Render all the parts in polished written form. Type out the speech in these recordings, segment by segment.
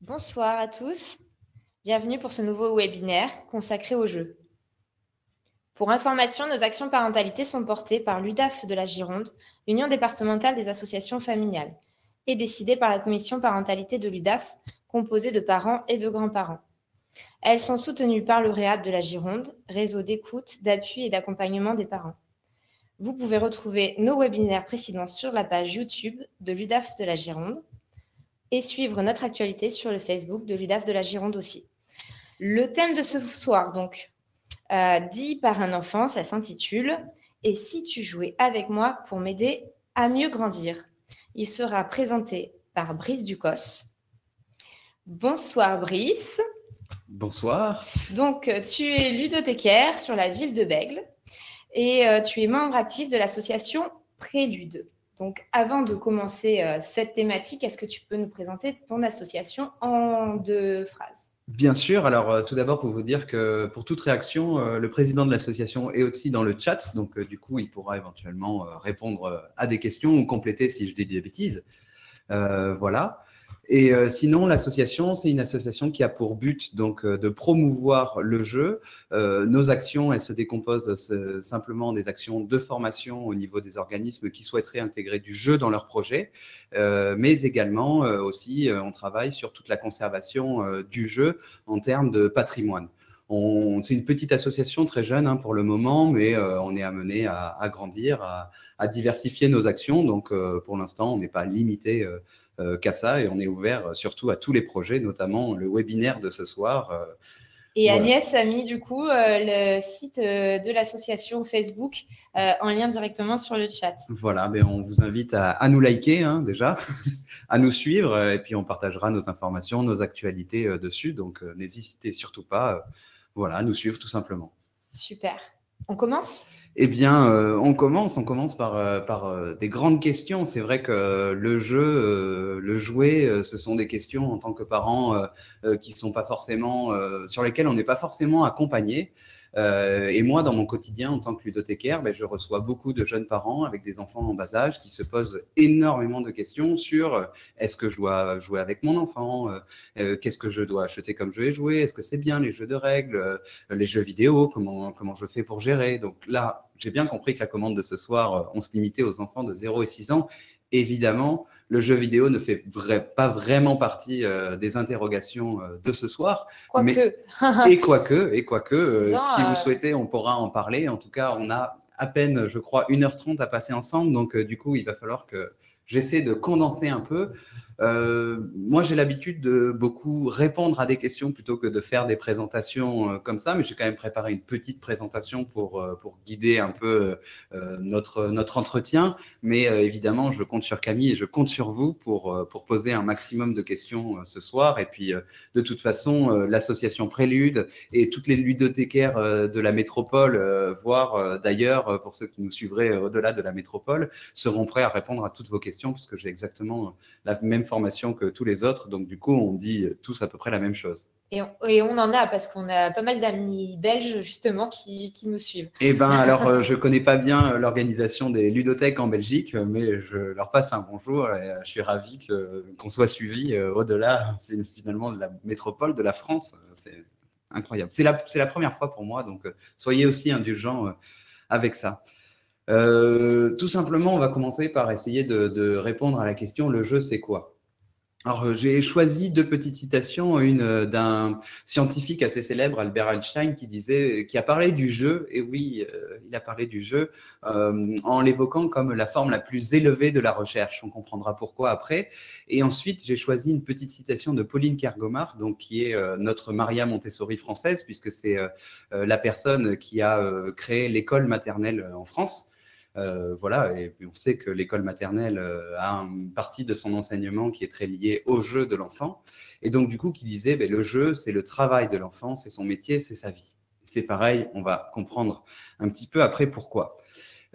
Bonsoir à tous, bienvenue pour ce nouveau webinaire consacré aux jeux. Pour information, nos actions parentalité sont portées par l'UDAF de la Gironde, l'Union départementale des associations familiales, et décidées par la commission parentalité de l'UDAF, composée de parents et de grands-parents. Elles sont soutenues par le REAP de la Gironde, réseau d'écoute, d'appui et d'accompagnement des parents. Vous pouvez retrouver nos webinaires précédents sur la page YouTube de l'UDAF de la Gironde, et suivre notre actualité sur le Facebook de l'UDAF de la Gironde aussi. Le thème de ce soir, donc, dit par un enfant, ça s'intitule « Et si tu jouais avec moi pour m'aider à mieux grandir ?» Il sera présenté par Brice Ducos. Bonsoir Brice. Bonsoir. Donc, tu es ludothécaire sur la ville de Bègles et tu es membre actif de l'association Prélude. Donc, avant de commencer cette thématique, est-ce que tu peux nous présenter ton association en 2 phrases ? Bien sûr. Alors, tout d'abord, pour vous dire que pour toute réaction, le président de l'association est aussi dans le chat. Donc, du coup, il pourra éventuellement répondre à des questions ou compléter si je dis des bêtises. Voilà. Et sinon, l'association, c'est une association qui a pour but donc de promouvoir le jeu. Nos actions, elles se décomposent simplement en des actions de formation au niveau des organismes qui souhaiteraient intégrer du jeu dans leur projet, mais également aussi, on travaille sur toute la conservation du jeu en termes de patrimoine. C'est une petite association très jeune pour le moment, mais on est amené à grandir, à diversifier nos actions. Donc, pour l'instant, on n'est pas limité qu'à ça et on est ouvert surtout à tous les projets, notamment le webinaire de ce soir. Et voilà. Agnès a mis du coup le site de l'association Facebook en lien directement sur le chat. Voilà, mais on vous invite à nous liker déjà, à nous suivre et puis on partagera nos informations, nos actualités dessus. Donc, n'hésitez surtout pas à nous suivre tout simplement. Super. On commence ? Eh bien, on commence par des grandes questions. C'est vrai que le jeu, le jouet, ce sont des questions en tant que parents qui sont pas forcément, sur lesquelles on n'est pas forcément accompagné. Et moi, dans mon quotidien en tant que ludothécaire, je reçois beaucoup de jeunes parents avec des enfants en bas âge qui se posent énormément de questions sur est-ce que je dois jouer avec mon enfant, qu'est-ce que je dois acheter comme jeu et jouer, est-ce que c'est bien les jeux de règles, les jeux vidéo, comment je fais pour gérer. Donc là, j'ai bien compris que la commande de ce soir, on se limitait aux enfants de 0 et 6 ans. Évidemment, le jeu vidéo ne fait pas vraiment partie des interrogations de ce soir. Quoique. Si vous souhaitez, on pourra en parler. En tout cas, on a à peine, je crois, 1h30 à passer ensemble. Donc, du coup, il va falloir que j'essaie de condenser un peu. Moi, j'ai l'habitude de beaucoup répondre à des questions plutôt que de faire des présentations comme ça, mais j'ai quand même préparé une petite présentation pour guider un peu notre entretien. Mais évidemment, je compte sur Camille et je compte sur vous pour poser un maximum de questions ce soir. Et puis, de toute façon, l'association Prélude et toutes les ludothécaires de la métropole, voire d'ailleurs, pour ceux qui nous suivraient au-delà de la métropole, seront prêts à répondre à toutes vos questions, puisque j'ai exactement la même formation que tous les autres. Donc, du coup, on dit tous à peu près la même chose. Et on en a, parce qu'on a pas mal d'amis belges, justement, qui nous suivent. Eh bien, alors, je ne connais pas bien l'organisation des ludothèques en Belgique, mais je leur passe un bonjour et je suis ravi qu'on soit suivi au-delà, finalement, de la métropole, de la France. C'est incroyable. C'est la première fois pour moi, donc soyez aussi indulgents avec ça. Tout simplement, on va commencer par essayer de répondre à la question « le jeu, c'est quoi ?» Alors, j'ai choisi 2 petites citations, une d'un scientifique assez célèbre, Albert Einstein, qui a parlé du jeu, et oui, il a parlé du jeu, en l'évoquant comme la forme la plus élevée de la recherche. On comprendra pourquoi après. Et ensuite, j'ai choisi une petite citation de Pauline Kergomar, donc qui est notre Maria Montessori française, puisque c'est la personne qui a créé l'école maternelle en France. Voilà, et on sait que l'école maternelle a une partie de son enseignement qui est très liée au jeu de l'enfant. Et donc, du coup, qui disait, le jeu, c'est le travail de l'enfant, c'est son métier, c'est sa vie. C'est pareil, on va comprendre un petit peu après pourquoi.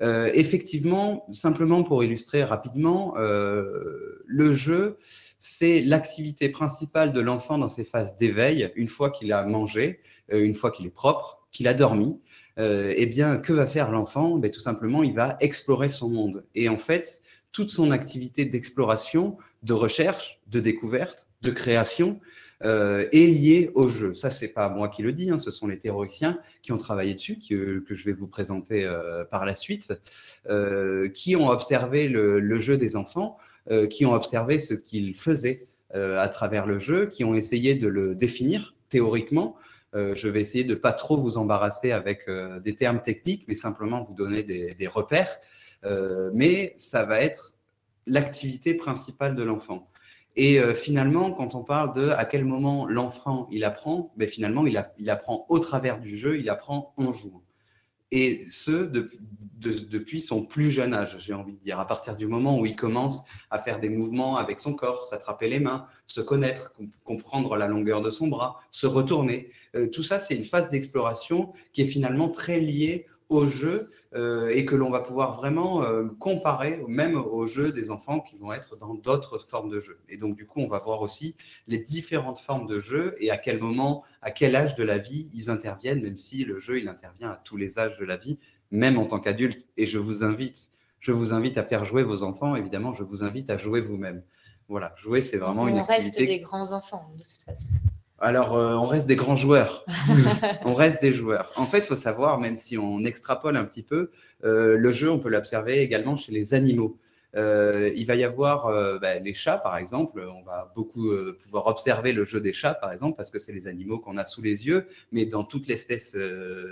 Effectivement, simplement pour illustrer rapidement, le jeu, c'est l'activité principale de l'enfant dans ses phases d'éveil, une fois qu'il a mangé, une fois qu'il est propre, qu'il a dormi. Eh bien, que va faire l'enfant ? Tout simplement, il va explorer son monde. Et en fait, toute son activité d'exploration, de recherche, de découverte, de création est lié au jeu. Ça, c'est pas moi qui le dis, hein, ce sont les théoriciens qui ont travaillé dessus, que je vais vous présenter par la suite, qui ont observé le jeu des enfants, qui ont observé ce qu'ils faisaient à travers le jeu, qui ont essayé de le définir théoriquement. Je vais essayer de ne pas trop vous embarrasser avec des termes techniques, mais simplement vous donner des repères. Mais ça va être l'activité principale de l'enfant. Et finalement, quand on parle de à quel moment l'enfant il apprend, ben finalement il apprend au travers du jeu, il apprend en jouant. Et ce, depuis son plus jeune âge, j'ai envie de dire, à partir du moment où il commence à faire des mouvements avec son corps, s'attraper les mains, se connaître, comprendre la longueur de son bras, se retourner. Tout ça, c'est une phase d'exploration qui est finalement très liée au jeu et que l'on va pouvoir vraiment comparer même aux jeux des enfants qui vont être dans d'autres formes de jeux. Et donc, du coup, on va voir aussi les différentes formes de jeux et à quel moment, à quel âge de la vie ils interviennent, même si le jeu, il intervient à tous les âges de la vie, même en tant qu'adulte. Et je vous invite à faire jouer vos enfants. Évidemment, je vous invite à jouer vous-même. Voilà, jouer, c'est vraiment une activité. On reste des grands enfants, de toute façon. Alors, on reste des grands joueurs. On reste des joueurs. En fait, il faut savoir, même si on extrapole un petit peu, le jeu, on peut l'observer également chez les animaux. Il va y avoir les chats, par exemple. On va beaucoup pouvoir observer le jeu des chats, par exemple, parce que c'est les animaux qu'on a sous les yeux. Mais dans toute l'espèce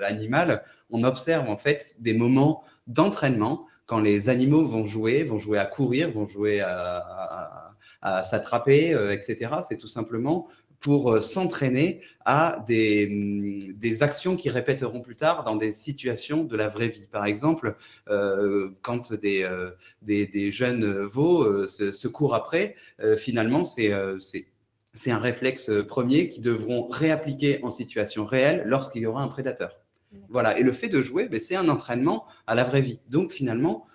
animale, on observe en fait des moments d'entraînement quand les animaux vont jouer à courir, vont jouer à s'attraper, etc. C'est tout simplement pour s'entraîner à des actions qu'ils répéteront plus tard dans des situations de la vraie vie. Par exemple, quand des jeunes veaux se courent après, finalement, c'est un réflexe premier qu'ils devront réappliquer en situation réelle lorsqu'il y aura un prédateur. Voilà. Et le fait de jouer, c'est un entraînement à la vraie vie. Donc, finalement,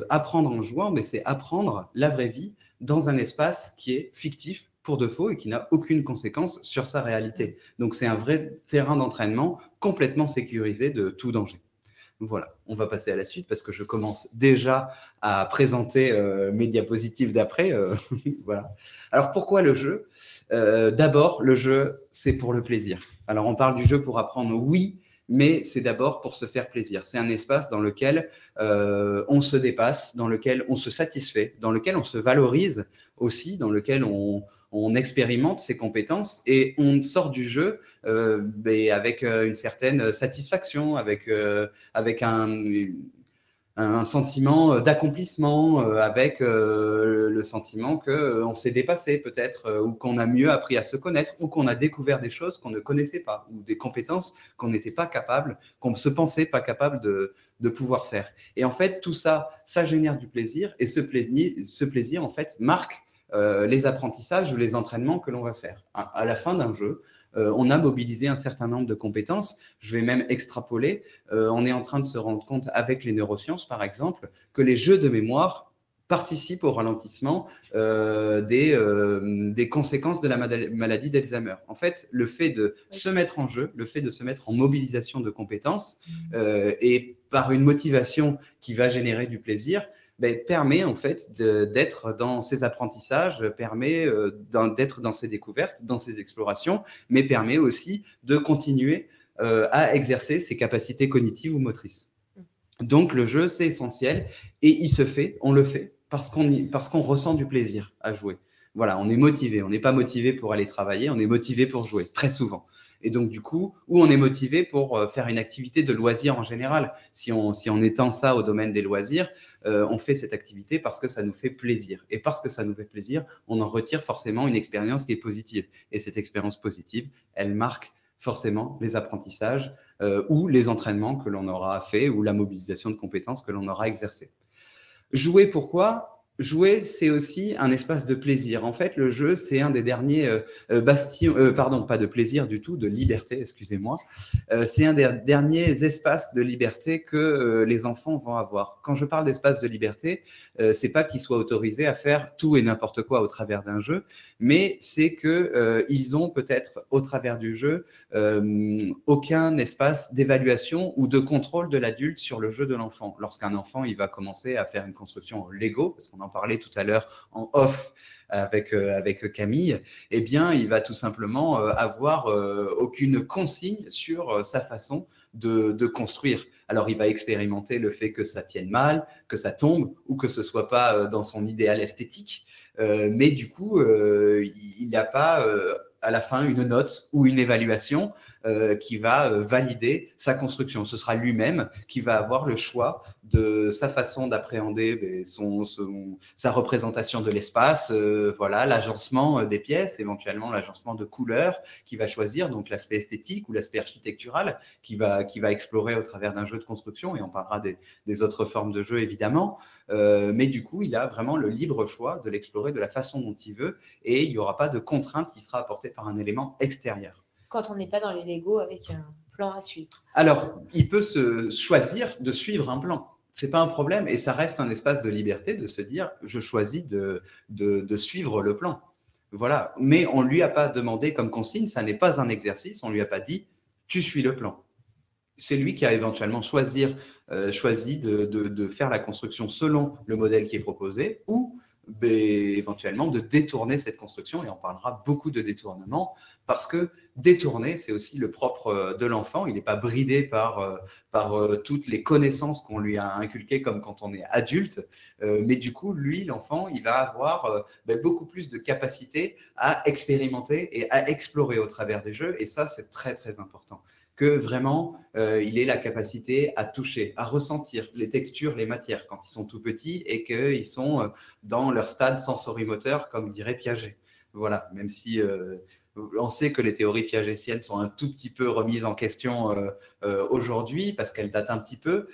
apprendre en jouant, c'est apprendre la vraie vie dans un espace qui est fictif, pour de faux et qui n'a aucune conséquence sur sa réalité. Donc, c'est un vrai terrain d'entraînement complètement sécurisé de tout danger. Voilà, on va passer à la suite parce que je commence déjà à présenter mes diapositives d'après. Voilà. Alors, pourquoi le jeu ? D'abord, le jeu, c'est pour le plaisir. Alors, on parle du jeu pour apprendre, oui, mais c'est d'abord pour se faire plaisir. C'est un espace dans lequel on se dépasse, dans lequel on se satisfait, dans lequel on se valorise aussi, dans lequel on expérimente ses compétences et on sort du jeu avec une certaine satisfaction, avec un sentiment d'accomplissement, avec le sentiment qu'on s'est dépassé peut-être, ou qu'on a mieux appris à se connaître, ou qu'on a découvert des choses qu'on ne connaissait pas, ou des compétences qu'on n'était pas capable, qu'on ne se pensait pas capable de pouvoir faire. Et en fait, tout ça, ça génère du plaisir, et ce plaisir en fait, marque les apprentissages ou les entraînements que l'on va faire. À la fin d'un jeu, on a mobilisé un certain nombre de compétences. Je vais même extrapoler. On est en train de se rendre compte avec les neurosciences, par exemple, que les jeux de mémoire participent au ralentissement des conséquences de la maladie d'Alzheimer. En fait, le fait de se mettre en jeu, le fait de se mettre en mobilisation de compétences et par une motivation qui va générer du plaisir, permet en fait d'être dans ses apprentissages, permet d'être dans ses découvertes, dans ses explorations, mais permet aussi de continuer à exercer ses capacités cognitives ou motrices. Donc le jeu, c'est essentiel et il se fait, on le fait parce qu'on ressent du plaisir à jouer. Voilà, on est motivé, on n'est pas motivé pour aller travailler, on est motivé pour jouer, très souvent. Et donc, du coup, où on est motivé pour faire une activité de loisir en général. Si on étend ça au domaine des loisirs, on fait cette activité parce que ça nous fait plaisir. Et parce que ça nous fait plaisir, on en retire forcément une expérience qui est positive. Et cette expérience positive, elle marque forcément les apprentissages ou les entraînements que l'on aura fait ou la mobilisation de compétences que l'on aura exercées. Jouer, pourquoi ? Jouer, c'est aussi un espace de plaisir. En fait, le jeu, c'est un des derniers bastions, pas de plaisir du tout, de liberté, excusez-moi. C'est un des derniers espaces de liberté que les enfants vont avoir. Quand je parle d'espace de liberté, c'est pas qu'ils soient autorisés à faire tout et n'importe quoi au travers d'un jeu, mais c'est que ils ont peut-être au travers du jeu aucun espace d'évaluation ou de contrôle de l'adulte sur le jeu de l'enfant. Lorsqu'un enfant, il va commencer à faire une construction Lego, parce qu'on en parlait tout à l'heure en off avec Camille, eh bien, il va tout simplement avoir aucune consigne sur sa façon de construire. Alors, il va expérimenter le fait que ça tienne mal, que ça tombe ou que ce soit pas dans son idéal esthétique. Mais du coup, il n'a pas à la fin une note ou une évaluation qui va valider sa construction. Ce sera lui-même qui va avoir le choix de sa façon d'appréhender sa représentation de l'espace, voilà, l'agencement des pièces, éventuellement l'agencement de couleurs, qui va choisir donc l'aspect esthétique ou l'aspect architectural qui va explorer au travers d'un jeu de construction, et on parlera des autres formes de jeu évidemment, mais du coup il a vraiment le libre choix de l'explorer de la façon dont il veut, et il n'y aura pas de contrainte qui sera apportée par un élément extérieur. Quand on n'est pas dans les Lego avec un plan à suivre. Alors, il peut se choisir de suivre un plan. C'est pas un problème, et ça reste un espace de liberté de se dire je choisis de suivre le plan. Voilà. Mais on lui a pas demandé comme consigne, ça n'est pas un exercice, on lui a pas dit tu suis le plan. C'est lui qui a éventuellement choisi de faire la construction selon le modèle qui est proposé, ou éventuellement de détourner cette construction, et on parlera beaucoup de détournement, parce que détourner, c'est aussi le propre de l'enfant. Il n'est pas bridé par toutes les connaissances qu'on lui a inculquées comme quand on est adulte, mais du coup, lui, l'enfant, il va avoir beaucoup plus de capacité à expérimenter et à explorer au travers des jeux, et ça, c'est très, très important. Que vraiment, il ait la capacité à toucher, à ressentir les textures, les matières quand ils sont tout petits et qu'ils sont dans leur stade sensorimoteur, comme dirait Piaget. Voilà, même si on sait que les théories piagétiennes sont un tout petit peu remises en question aujourd'hui parce qu'elles datent un petit peu,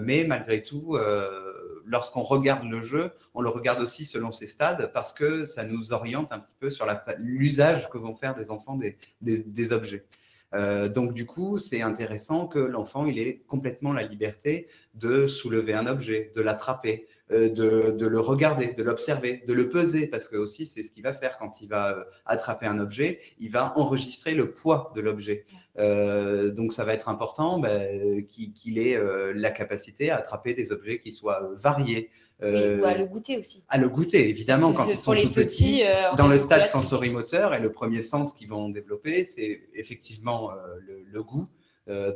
mais malgré tout, lorsqu'on regarde le jeu, on le regarde aussi selon ses stades parce que ça nous oriente un petit peu sur l'usage que vont faire des enfants des objets. Donc du coup, c'est intéressant que l'enfant il ait complètement la liberté de soulever un objet, de l'attraper, de le regarder, de l'observer, de le peser, parce que aussi c'est ce qu'il va faire quand il va attraper un objet, il va enregistrer le poids de l'objet. Donc ça va être important qu'il ait la capacité à attraper des objets qui soient variés. Oui, ou à le goûter aussi. À le goûter, évidemment, quand ils sont tout petits, dans le stade sensorimoteur, et le premier sens qu'ils vont développer, c'est effectivement le goût.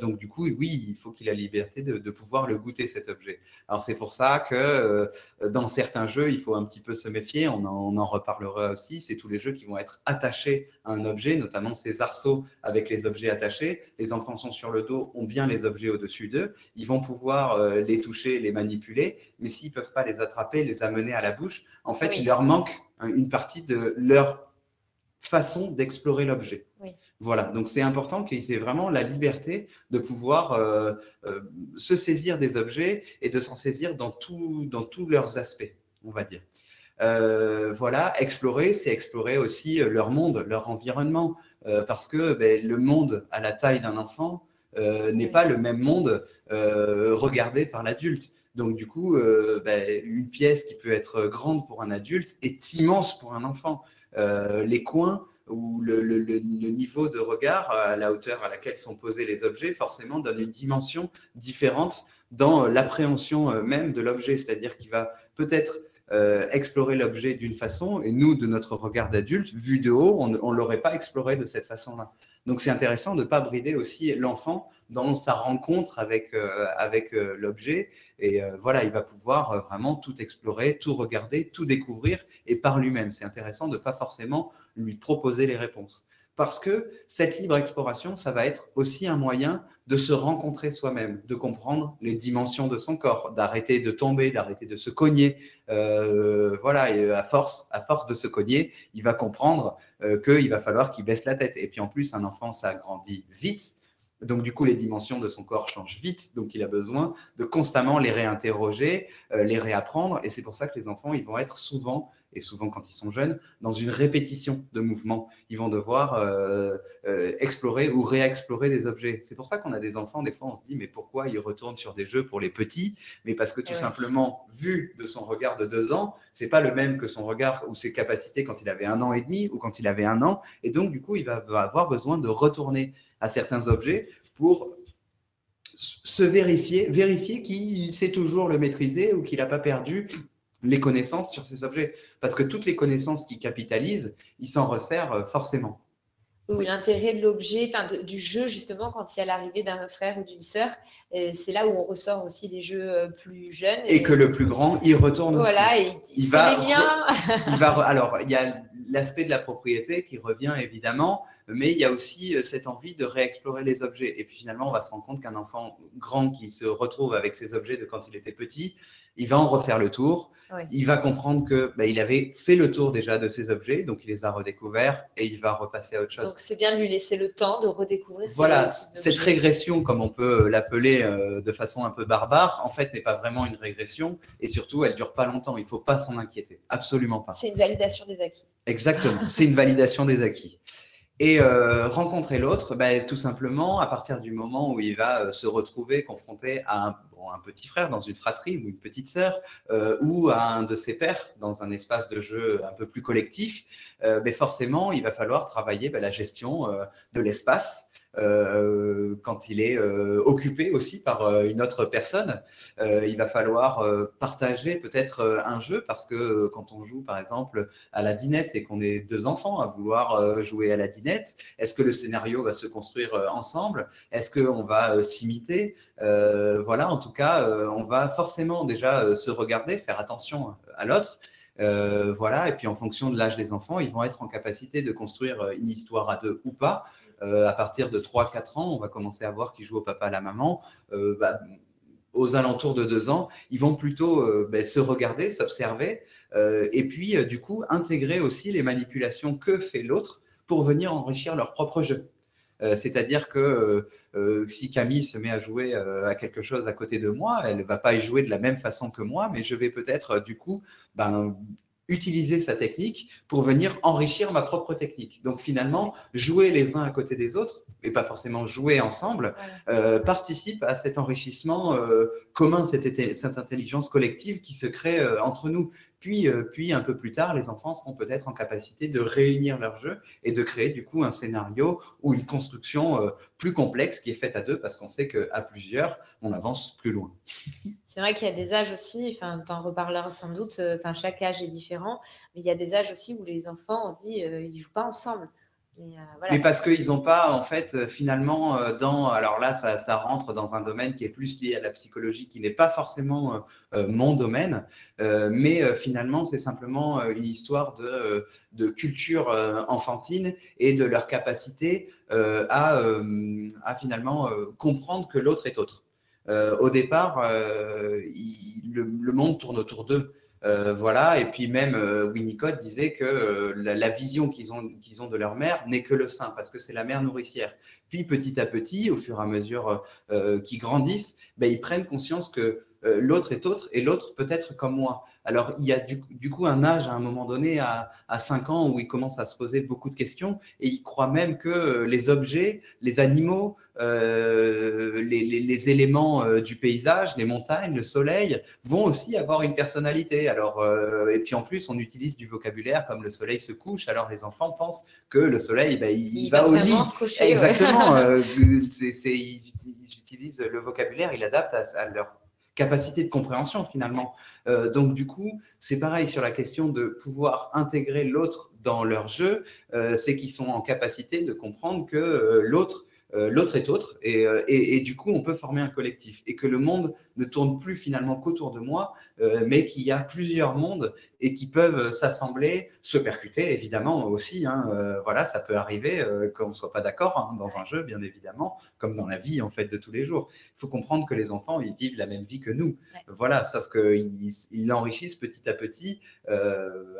Donc du coup, oui, il faut qu'il ait la liberté de pouvoir le goûter, cet objet. Alors c'est pour ça que dans certains jeux, il faut un petit peu se méfier, on en reparlera aussi, c'est tous les jeux qui vont être attachés à un objet, notamment ces arceaux avec les objets attachés. Les enfants sont sur le dos, ont bien les objets au-dessus d'eux, ils vont pouvoir les toucher, les manipuler, mais s'ils ne peuvent pas les attraper, les amener à la bouche, en fait, oui, il leur manque une partie de leur façon d'explorer l'objet. Oui. Voilà, donc c'est important qu'ils aient vraiment la liberté de pouvoir se saisir des objets et de s'en saisir dans tous leurs aspects, on va dire. Voilà, explorer, c'est explorer aussi leur monde, leur environnement, parce que le monde à la taille d'un enfant n'est pas le même monde regardé par l'adulte. Donc du coup, une pièce qui peut être grande pour un adulte est immense pour un enfant. Les coins ou le niveau de regard à la hauteur à laquelle sont posés les objets, forcément donne une dimension différente dans l'appréhension même de l'objet. C'est-à-dire qu'il va peut-être explorer l'objet d'une façon, et nous, de notre regard d'adulte, vu de haut, on ne l'aurait pas exploré de cette façon-là. Donc c'est intéressant de ne pas brider aussi l'enfant dans sa rencontre avec l'objet. Et voilà, il va pouvoir vraiment tout explorer, tout regarder, tout découvrir, et par lui-même. C'est intéressant de ne pas forcément lui proposer les réponses. Parce que cette libre exploration, ça va être aussi un moyen de se rencontrer soi-même, de comprendre les dimensions de son corps, d'arrêter de tomber, d'arrêter de se cogner. Voilà, et à force de se cogner, il va comprendre qu'il va falloir qu'il baisse la tête. Et puis en plus, un enfant, ça grandit vite. Donc du coup, les dimensions de son corps changent vite. Donc il a besoin de constamment les réinterroger, les réapprendre. Et c'est pour ça que les enfants, ils vont être souvent quand ils sont jeunes, dans une répétition de mouvements. Ils vont devoir explorer ou réexplorer des objets. C'est pour ça qu'on a des enfants, des fois on se dit mais pourquoi ils retournent sur des jeux pour les petits? Mais parce que tout simplement, vu de son regard de 2 ans, c'est pas le même que son regard ou ses capacités quand il avait 1 an et demi ou quand il avait 1 an. Et donc du coup, il va avoir besoin de retourner à certains objets pour se vérifier qu'il sait toujours le maîtriser ou qu'il n'a pas perdu les connaissances sur ces objets. Parce que toutes les connaissances qu'ils capitalisent, ils s'en resserrent forcément. Ou l'intérêt de l'objet, du jeu, justement, quand il y a l'arrivée d'un frère ou d'une sœur, c'est là où on ressort aussi des jeux plus jeunes. Et que le plus grand, il retourne voilà, aussi. Et il va les miens. Alors, il y a l'aspect de la propriété qui revient évidemment, mais il y a aussi cette envie de réexplorer les objets. Et puis finalement, on va se rendre compte qu'un enfant grand qui se retrouve avec ses objets de quand il était petit, il va en refaire le tour. Oui. Il va comprendre que il avait fait le tour déjà de ses objets, donc il les a redécouverts et il va repasser à autre chose. Donc c'est bien de lui laisser le temps de redécouvrir voilà, cette régression, comme on peut l'appeler de façon un peu barbare, en fait n'est pas vraiment une régression et surtout elle dure pas longtemps, il faut pas s'en inquiéter, absolument pas. C'est une validation des acquis. Exactement, c'est une validation des acquis. Et rencontrer l'autre, tout simplement à partir du moment où il va se retrouver confronté à un petit frère dans une fratrie ou une petite sœur ou à un de ses pairs dans un espace de jeu un peu plus collectif, forcément, il va falloir travailler la gestion de l'espace. Quand il est occupé aussi par une autre personne, il va falloir partager peut-être un jeu parce que quand on joue par exemple à la dinette et qu'on est deux enfants à vouloir jouer à la dinette, est-ce que le scénario va se construire ensemble? Est-ce qu'on va s'imiter? Voilà, en tout cas, on va forcément déjà se regarder, faire attention à l'autre. Voilà, et puis en fonction de l'âge des enfants, ils vont être en capacité de construire une histoire à deux ou pas. À partir de 3-4 ans, on va commencer à voir qu'ils jouent au papa, à la maman. Aux alentours de 2 ans, ils vont plutôt se regarder, s'observer et puis du coup intégrer aussi les manipulations que fait l'autre pour venir enrichir leur propre jeu. C'est-à-dire que si Camille se met à jouer à quelque chose à côté de moi, elle ne va pas y jouer de la même façon que moi, mais je vais peut-être du coup utiliser sa technique pour venir enrichir ma propre technique. Donc finalement, jouer les uns à côté des autres, et pas forcément jouer ensemble, participe à cet enrichissement commun, cette intelligence collective qui se crée entre nous. Puis un peu plus tard, les enfants seront peut-être en capacité de réunir leur jeu et de créer du coup un scénario ou une construction plus complexe qui est faite à deux parce qu'on sait qu'à plusieurs, on avance plus loin. C'est vrai qu'il y a des âges aussi, tu en reparleras sans doute, chaque âge est différent, mais il y a des âges aussi où les enfants, on se dit, ils ne jouent pas ensemble. Mais parce qu'ils n'ont pas, en fait, finalement, alors là, ça rentre dans un domaine qui est plus lié à la psychologie, qui n'est pas forcément mon domaine, mais finalement, c'est simplement une histoire de culture enfantine et de leur capacité à finalement comprendre que l'autre est autre. Au départ, le monde tourne autour d'eux. Voilà, et puis même Winnicott disait que la vision qu'ils ont de leur mère n'est que le sein, parce que c'est la mère nourricière. Puis petit à petit, au fur et à mesure qu'ils grandissent, ils prennent conscience que l'autre est autre et l'autre peut être comme moi. Alors, il y a du coup un âge à un moment donné, à 5 ans, où ils commencent à se poser beaucoup de questions et ils croient même que les objets, les animaux, les éléments du paysage, les montagnes, le soleil, vont aussi avoir une personnalité. Alors, et puis en plus, on utilise du vocabulaire comme le soleil se couche. Alors, les enfants pensent que le soleil, il va au lit. Se coucher, exactement. Ouais. Ils utilisent le vocabulaire, ils l'adaptent à leur capacité de compréhension finalement. Donc du coup, c'est pareil sur la question de pouvoir intégrer l'autre dans leur jeu, c'est qu'ils sont en capacité de comprendre que l'autre est autre et du coup on peut former un collectif et que le monde ne tourne plus finalement qu'autour de moi, mais qu'il y a plusieurs mondes et qui peuvent s'assembler, se percuter évidemment aussi, voilà, ça peut arriver qu'on ne soit pas d'accord dans un jeu bien évidemment, comme dans la vie en fait de tous les jours. Il faut comprendre que les enfants ils vivent la même vie que nous, voilà, sauf qu'ils l'enrichissent petit à petit,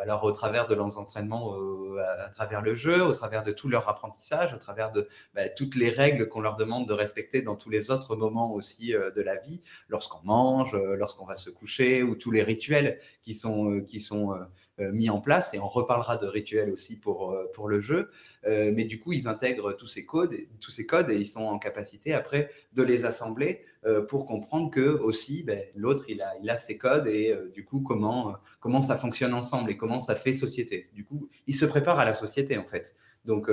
alors au travers de leurs entraînements, à travers le jeu, au travers de tout leur apprentissage, au travers de toutes les règles qu'on leur demande de respecter dans tous les autres moments aussi de la vie, lorsqu'on mange, lorsqu'on va se coucher, ou tous les rituels qui sont mis en place, et on reparlera de rituels aussi pour le jeu, mais du coup ils intègrent tous ces codes et ils sont en capacité après de les assembler pour comprendre que aussi l'autre il a ses codes et du coup comment ça fonctionne ensemble et comment ça fait société. Du coup ils se préparent à la société en fait. Donc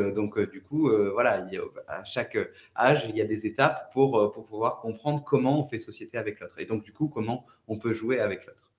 du coup, voilà, à chaque âge, il y a des étapes pour pouvoir comprendre comment on fait société avec l'autre. Et donc, du coup, comment on peut jouer avec l'autre.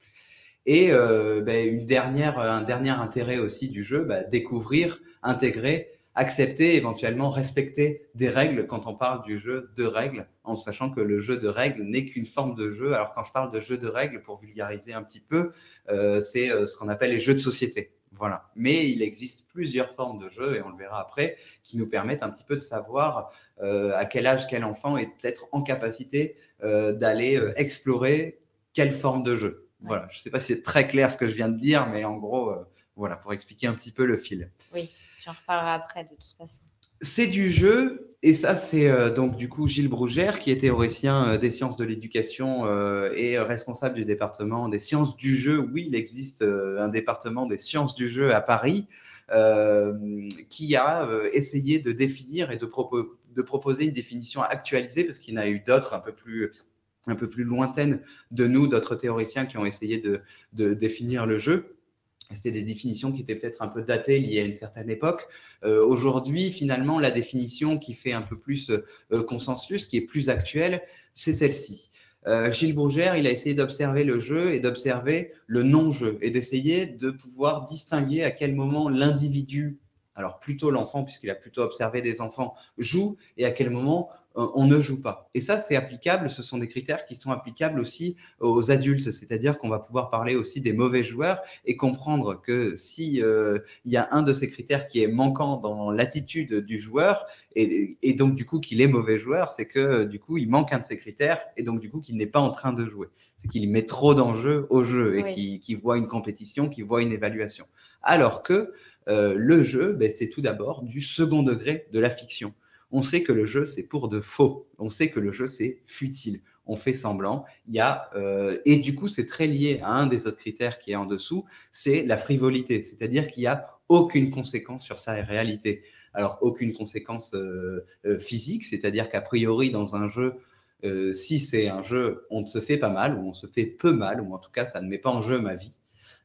Et un dernier intérêt aussi du jeu, découvrir, intégrer, accepter, éventuellement respecter des règles quand on parle du jeu de règles, en sachant que le jeu de règles n'est qu'une forme de jeu. Alors quand je parle de jeu de règles, pour vulgariser un petit peu, c'est ce qu'on appelle les jeux de société. Voilà. Mais il existe plusieurs formes de jeux, et on le verra après, qui nous permettent un petit peu de savoir à quel âge quel enfant est peut-être en capacité d'aller explorer quelle forme de jeu. Voilà. Je ne sais pas si c'est très clair ce que je viens de dire, mais en gros, voilà, pour expliquer un petit peu le fil. Oui, j'en reparlerai après de toute façon. C'est du jeu, et ça c'est donc du coup Gilles Brougère, qui est théoricien des sciences de l'éducation et responsable du département des sciences du jeu. Oui, il existe un département des sciences du jeu à Paris qui a essayé de définir et de proposer une définition actualisée, parce qu'il y en a eu d'autres un peu plus lointaines de nous, d'autres théoriciens qui ont essayé de définir le jeu. C'était des définitions qui étaient peut-être un peu datées, liées à une certaine époque. Aujourd'hui, finalement, la définition qui fait un peu plus consensus, qui est plus actuelle, c'est celle-ci. Gilles Brougère, il a essayé d'observer le jeu et d'observer le non-jeu et d'essayer de pouvoir distinguer à quel moment l'individu, alors plutôt l'enfant, puisqu'il a plutôt observé des enfants, joue, et à quel moment on ne joue pas. Et ça, c'est applicable, ce sont des critères qui sont applicables aussi aux adultes, c'est-à-dire qu'on va pouvoir parler aussi des mauvais joueurs et comprendre que si il y a un de ces critères qui est manquant dans l'attitude du joueur, et donc du coup qu'il est mauvais joueur, c'est que du coup il manque un de ces critères, et donc du coup qu'il n'est pas en train de jouer. C'est qu'il met trop d'enjeux au jeu, et qu'il voit une compétition, qu'il voit une évaluation. Alors que le jeu, c'est tout d'abord du second degré de la fiction. On sait que le jeu, c'est pour de faux. On sait que le jeu, c'est futile. On fait semblant. Et du coup, c'est très lié à un des autres critères qui est en dessous, c'est la frivolité. C'est-à-dire qu'il n'y a aucune conséquence sur sa réalité. Alors, aucune conséquence physique, c'est-à-dire qu'a priori, dans un jeu, si c'est un jeu, on ne se fait pas mal, ou on se fait peu mal, ou en tout cas, ça ne met pas en jeu ma vie.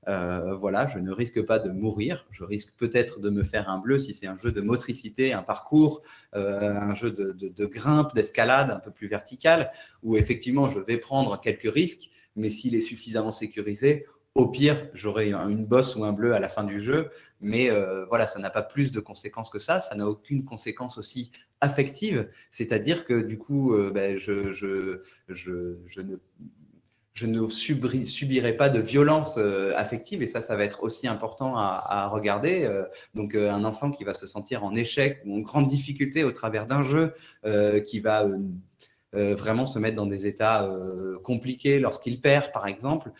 Voilà, je ne risque pas de mourir, je risque peut-être de me faire un bleu si c'est un jeu de motricité, un parcours, un jeu de grimpe, d'escalade un peu plus vertical, où effectivement je vais prendre quelques risques, mais s'il est suffisamment sécurisé, au pire, j'aurai une bosse ou un bleu à la fin du jeu, mais voilà, ça n'a pas plus de conséquences que ça n'a aucune conséquence aussi affective, c'est-à-dire que du coup, je ne subirai pas de violence affective, et ça va être aussi important à regarder. Donc, un enfant qui va se sentir en échec ou en grande difficulté au travers d'un jeu, qui va vraiment se mettre dans des états compliqués lorsqu'il perd, par exemple,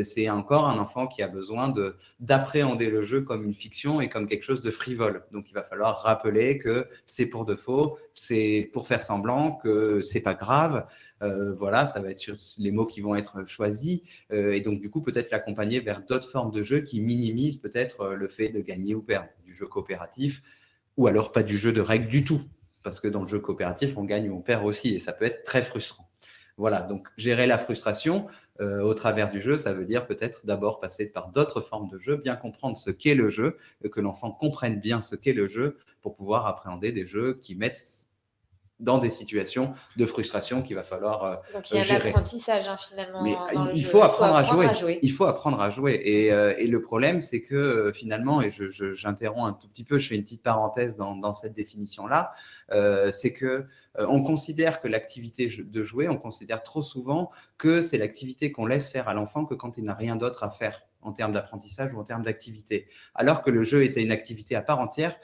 c'est encore un enfant qui a besoin d'appréhender le jeu comme une fiction et comme quelque chose de frivole. Donc, il va falloir rappeler que c'est pour de faux, c'est pour faire semblant, que c'est pas grave. Voilà, ça va être sur les mots qui vont être choisis, et donc du coup peut-être l'accompagner vers d'autres formes de jeu qui minimisent peut-être le fait de gagner ou perdre, du jeu coopératif, ou alors pas du jeu de règles du tout, parce que dans le jeu coopératif on gagne ou on perd aussi, et ça peut être très frustrant. Voilà, donc gérer la frustration au travers du jeu, ça veut dire peut-être d'abord passer par d'autres formes de jeu, bien comprendre ce qu'est le jeu, que l'enfant comprenne bien ce qu'est le jeu pour pouvoir appréhender des jeux qui mettent dans des situations de frustration qu'il va falloir Donc il y a gérer. un apprentissage finalement. Mais dans le il jeu. faut apprendre à jouer. Il faut apprendre à jouer. Et le problème, c'est que finalement, et j'interromps un tout petit peu, je fais une petite parenthèse dans cette définition-là, c'est que on considère que l'activité de jouer, on considère trop souvent que c'est l'activité qu'on laisse faire à l'enfant que quand il n'a rien d'autre à faire en termes d'apprentissage ou en termes d'activité. Alors que le jeu était une activité à part entière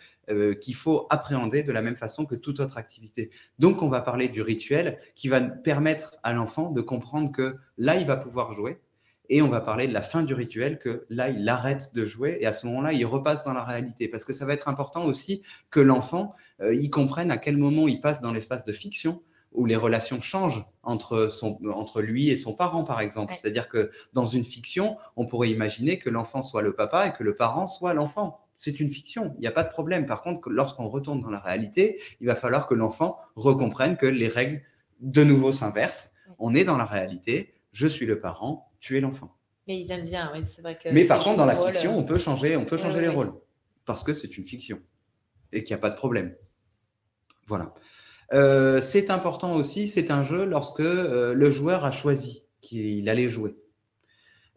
qu'il faut appréhender de la même façon que toute autre activité. Donc, on va parler du rituel qui va permettre à l'enfant de comprendre que là, il va pouvoir jouer. Et on va parler de la fin du rituel, que là, il arrête de jouer et à ce moment-là, il repasse dans la réalité. Parce que ça va être important aussi que l'enfant, il comprenne à quel moment il passe dans l'espace de fiction, où les relations changent entre lui et son parent, par exemple. Ouais. C'est-à-dire que dans une fiction, on pourrait imaginer que l'enfant soit le papa et que le parent soit l'enfant. C'est une fiction, il n'y a pas de problème. Par contre, lorsqu'on retourne dans la réalité, il va falloir que l'enfant recomprenne que les règles de nouveau s'inversent. On est dans la réalité, je suis le parent, tu es l'enfant. Mais ils aiment bien, oui, c'est vrai que. Mais par contre, dans la fiction, on peut changer les rôles. Parce que c'est une fiction et qu'il n'y a pas de problème. Voilà. C'est important aussi, c'est un jeu lorsque le joueur a choisi qu'il allait jouer.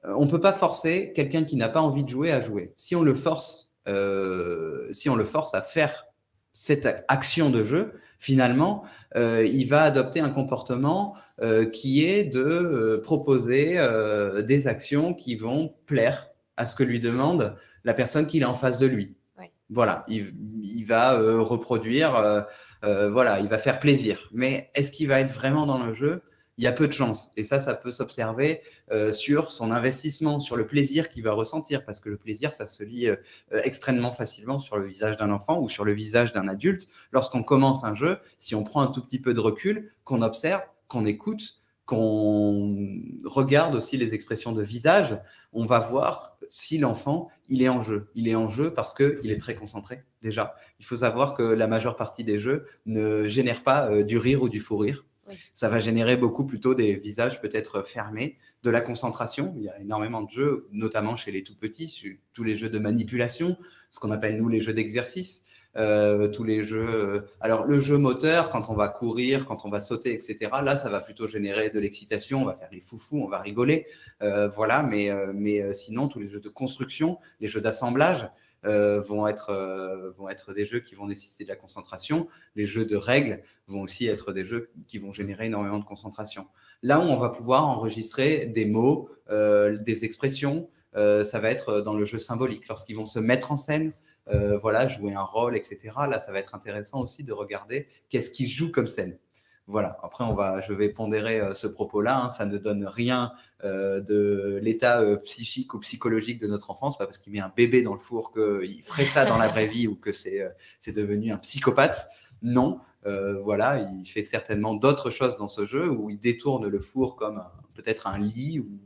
On ne peut pas forcer quelqu'un qui n'a pas envie de jouer à jouer. Si on le force à faire cette action de jeu, finalement, il va adopter un comportement qui est de proposer des actions qui vont plaire à ce que lui demande la personne qu'il a en face de lui. Oui. Voilà, il va reproduire, voilà, il va faire plaisir. Mais est-ce qu'il va être vraiment dans le jeu? Il y a peu de chances. Et ça peut s'observer sur son investissement, sur le plaisir qu'il va ressentir, parce que le plaisir, ça se lit extrêmement facilement sur le visage d'un enfant ou sur le visage d'un adulte. Lorsqu'on commence un jeu, si on prend un tout petit peu de recul, qu'on observe, qu'on écoute, qu'on regarde aussi les expressions de visage, on va voir si l'enfant, il est en jeu. Il est en jeu parce qu'il est très concentré, déjà. Il faut savoir que la majeure partie des jeux ne génèrent pas du rire ou du fou rire. Oui. Ça va générer beaucoup plutôt des visages peut-être fermés, de la concentration. Il y a énormément de jeux, notamment chez les tout-petits, tous les jeux de manipulation, ce qu'on appelle, nous, les jeux d'exercice. Tous les jeux. Alors, le jeu moteur, quand on va courir, quand on va sauter, etc., là, ça va plutôt générer de l'excitation. On va faire les foufous, on va rigoler. Voilà, mais sinon, tous les jeux de construction, les jeux d'assemblage vont être des jeux qui vont nécessiter de la concentration. Les jeux de règles vont aussi être des jeux qui vont générer énormément de concentration. Là où on va pouvoir enregistrer des mots, des expressions, ça va être dans le jeu symbolique, lorsqu'ils vont se mettre en scène. Voilà, jouer un rôle, etc. Là, ça va être intéressant aussi de regarder qu'est-ce qu'ils jouent comme scène. Voilà. Après, je vais pondérer ce propos-là. Hein. Ça ne donne rien de l'état psychique ou psychologique de notre enfant. C'est pas parce qu'il met un bébé dans le four qu'il ferait ça dans la vraie vie ou que c'est devenu un psychopathe. Non. Voilà, il fait certainement d'autres choses dans ce jeu où il détourne le four comme peut-être un lit ou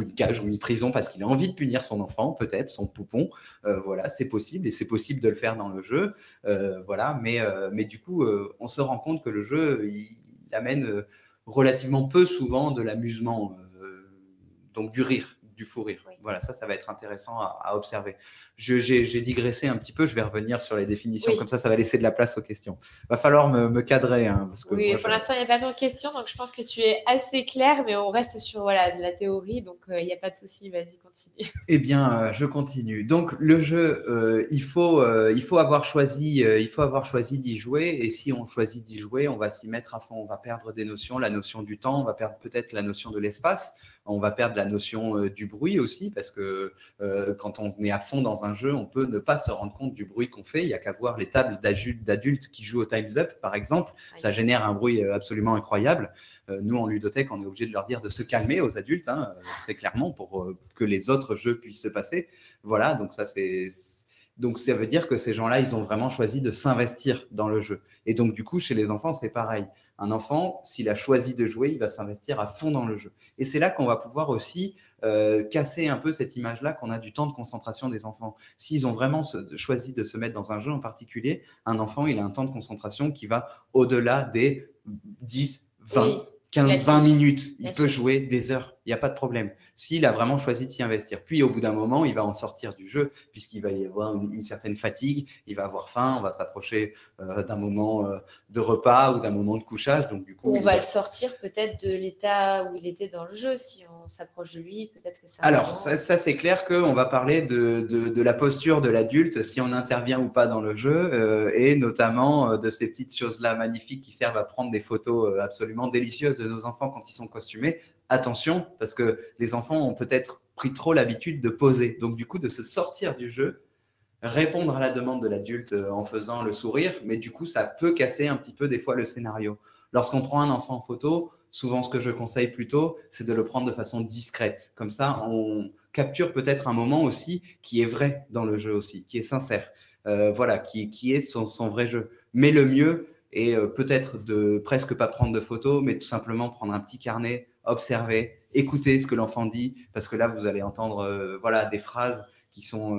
une cage ou une prison parce qu'il a envie de punir son enfant, peut-être, son poupon. Voilà, c'est possible et c'est possible de le faire dans le jeu. Voilà, mais du coup, on se rend compte que le jeu, il amène relativement peu souvent de l'amusement, donc du rire, du fou rire. Oui. Voilà, ça va être intéressant à observer. J'ai digressé un petit peu, je vais revenir sur les définitions, oui. Comme ça va laisser de la place aux questions. Il va falloir me cadrer. Hein, parce que oui, pour l'instant, il n'y a pas tant de questions, donc je pense que tu es assez clair, mais on reste sur de la théorie, donc il n'y a pas de souci, vas-y, continue. Eh bien, je continue. Donc, le jeu, il faut avoir choisi d'y jouer, et si on choisit d'y jouer, on va s'y mettre à fond. On va perdre des notions, la notion du temps, on va perdre peut-être la notion de l'espace, on va perdre la notion du bruit aussi, parce que quand on est à fond dans un jeu, on peut ne pas se rendre compte du bruit qu'on fait. Il n'y a qu'à voir les tables d'adultes qui jouent au Time's Up, par exemple. Oui. Ça génère un bruit absolument incroyable. Nous, en ludothèque, on est obligé de leur dire de se calmer aux adultes, hein, très clairement, pour que les autres jeux puissent se passer. Voilà, donc ça veut dire que ces gens-là, ils ont vraiment choisi de s'investir dans le jeu. Et donc, du coup, chez les enfants, c'est pareil. Un enfant, s'il a choisi de jouer, il va s'investir à fond dans le jeu. Et c'est là qu'on va pouvoir aussi casser un peu cette image-là qu'on a du temps de concentration des enfants. S'ils ont vraiment choisi de se mettre dans un jeu en particulier, un enfant, il a un temps de concentration qui va au-delà des 10, 20, oui. 15, 20 minutes, il peut jouer des heures, il n'y a pas de problème. S'il a vraiment choisi de s'y investir. Puis, au bout d'un moment, il va en sortir du jeu, puisqu'il va y avoir une certaine fatigue, il va avoir faim, on va s'approcher d'un moment de repas ou d'un moment de couchage. Donc, du coup, on va le sortir peut-être de l'état où il était dans le jeu. Si on s'approche de lui, peut-être que ça… Alors, ça c'est clair qu'on va parler de la posture de l'adulte, si on intervient ou pas dans le jeu, et notamment de ces petites choses-là magnifiques qui servent à prendre des photos absolument délicieuses de nos enfants quand ils sont costumés. Attention, parce que les enfants ont peut-être pris trop l'habitude de poser. Donc, du coup, de se sortir du jeu, répondre à la demande de l'adulte en faisant le sourire, mais du coup, ça peut casser un petit peu des fois le scénario. Lorsqu'on prend un enfant en photo, souvent ce que je conseille plutôt, c'est de le prendre de façon discrète. Comme ça, on capture peut-être un moment aussi qui est vrai dans le jeu aussi, qui est sincère, voilà, qui est son vrai jeu. Mais le mieux est peut-être de presque pas prendre de photos, mais tout simplement prendre un petit carnet, observer, écouter ce que l'enfant dit, parce que là, vous allez entendre voilà, des phrases qui sont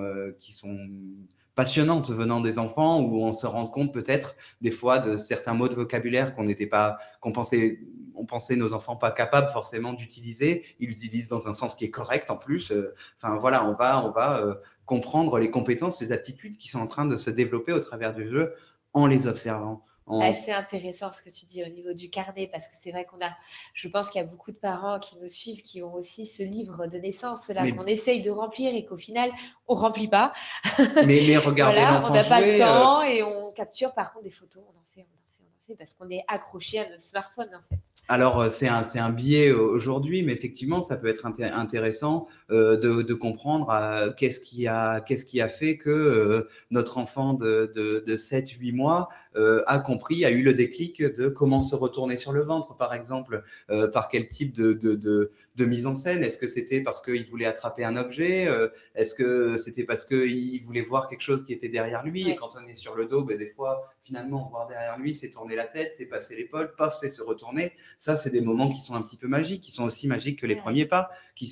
passionnantes venant des enfants, où on se rend compte peut-être des fois de certains mots de vocabulaire qu'on pensait nos enfants pas capables forcément d'utiliser. Ils l'utilisent dans un sens qui est correct en plus. Enfin voilà, on va comprendre les compétences, les aptitudes qui sont en train de se développer au travers du jeu en les observant, C'est intéressant ce que tu dis au niveau du carnet, parce que c'est vrai je pense qu'il y a beaucoup de parents qui nous suivent, qui ont aussi ce livre de naissance là qu'on essaye de remplir et qu'au final on remplit pas. Mais regardez voilà, l'enfant on n'a pas jouer, le temps et on capture par contre des photos, on en fait parce qu'on est accroché à notre smartphone en fait. Alors, c'est un biais aujourd'hui, mais effectivement, ça peut être intéressant de comprendre qu'est-ce qui a fait que notre enfant de 7-8 mois a compris, a eu le déclic de comment se retourner sur le ventre, par exemple, par quel type de mise en scène. Est-ce que c'était parce qu'il voulait attraper un objet? Est-ce que c'était parce qu'il voulait voir quelque chose qui était derrière lui? Ouais. Et quand on est sur le dos, des fois, finalement, voir derrière lui, c'est tourner la tête, c'est passer l'épaule, paf, c'est se retourner. Ça, c'est des moments qui sont un petit peu magiques, qui sont aussi magiques que les premiers pas.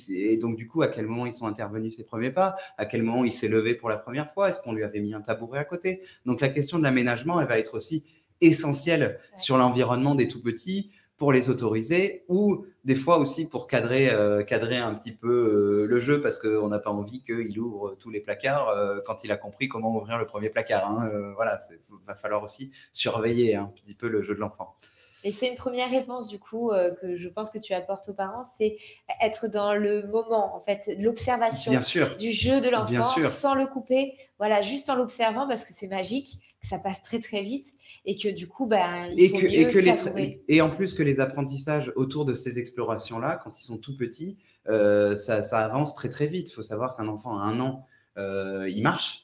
Et donc, du coup, à quel moment ils sont intervenus ces premiers pas? À quel moment il s'est levé pour la première fois? Est-ce qu'on lui avait mis un tabouret à côté? Donc, la question de l'aménagement, elle va être aussi essentielle sur l'environnement des tout-petits pour les autoriser, ou des fois aussi pour cadrer un petit peu le jeu, parce qu'on n'a pas envie qu'il ouvre tous les placards quand il a compris comment ouvrir le premier placard. Voilà, va falloir aussi surveiller un petit peu le jeu de l'enfant. Et c'est une première réponse du coup que je pense que tu apportes aux parents, c'est être dans le moment, en fait, l'observation du jeu de l'enfant sans le couper, voilà, juste en l'observant parce que c'est magique, que ça passe très très vite et que du coup, il faut mieux savourer. Et en plus que les apprentissages autour de ces explorations-là, quand ils sont tout petits, ça avance très très vite. Il faut savoir qu'un enfant à 1 an, il marche.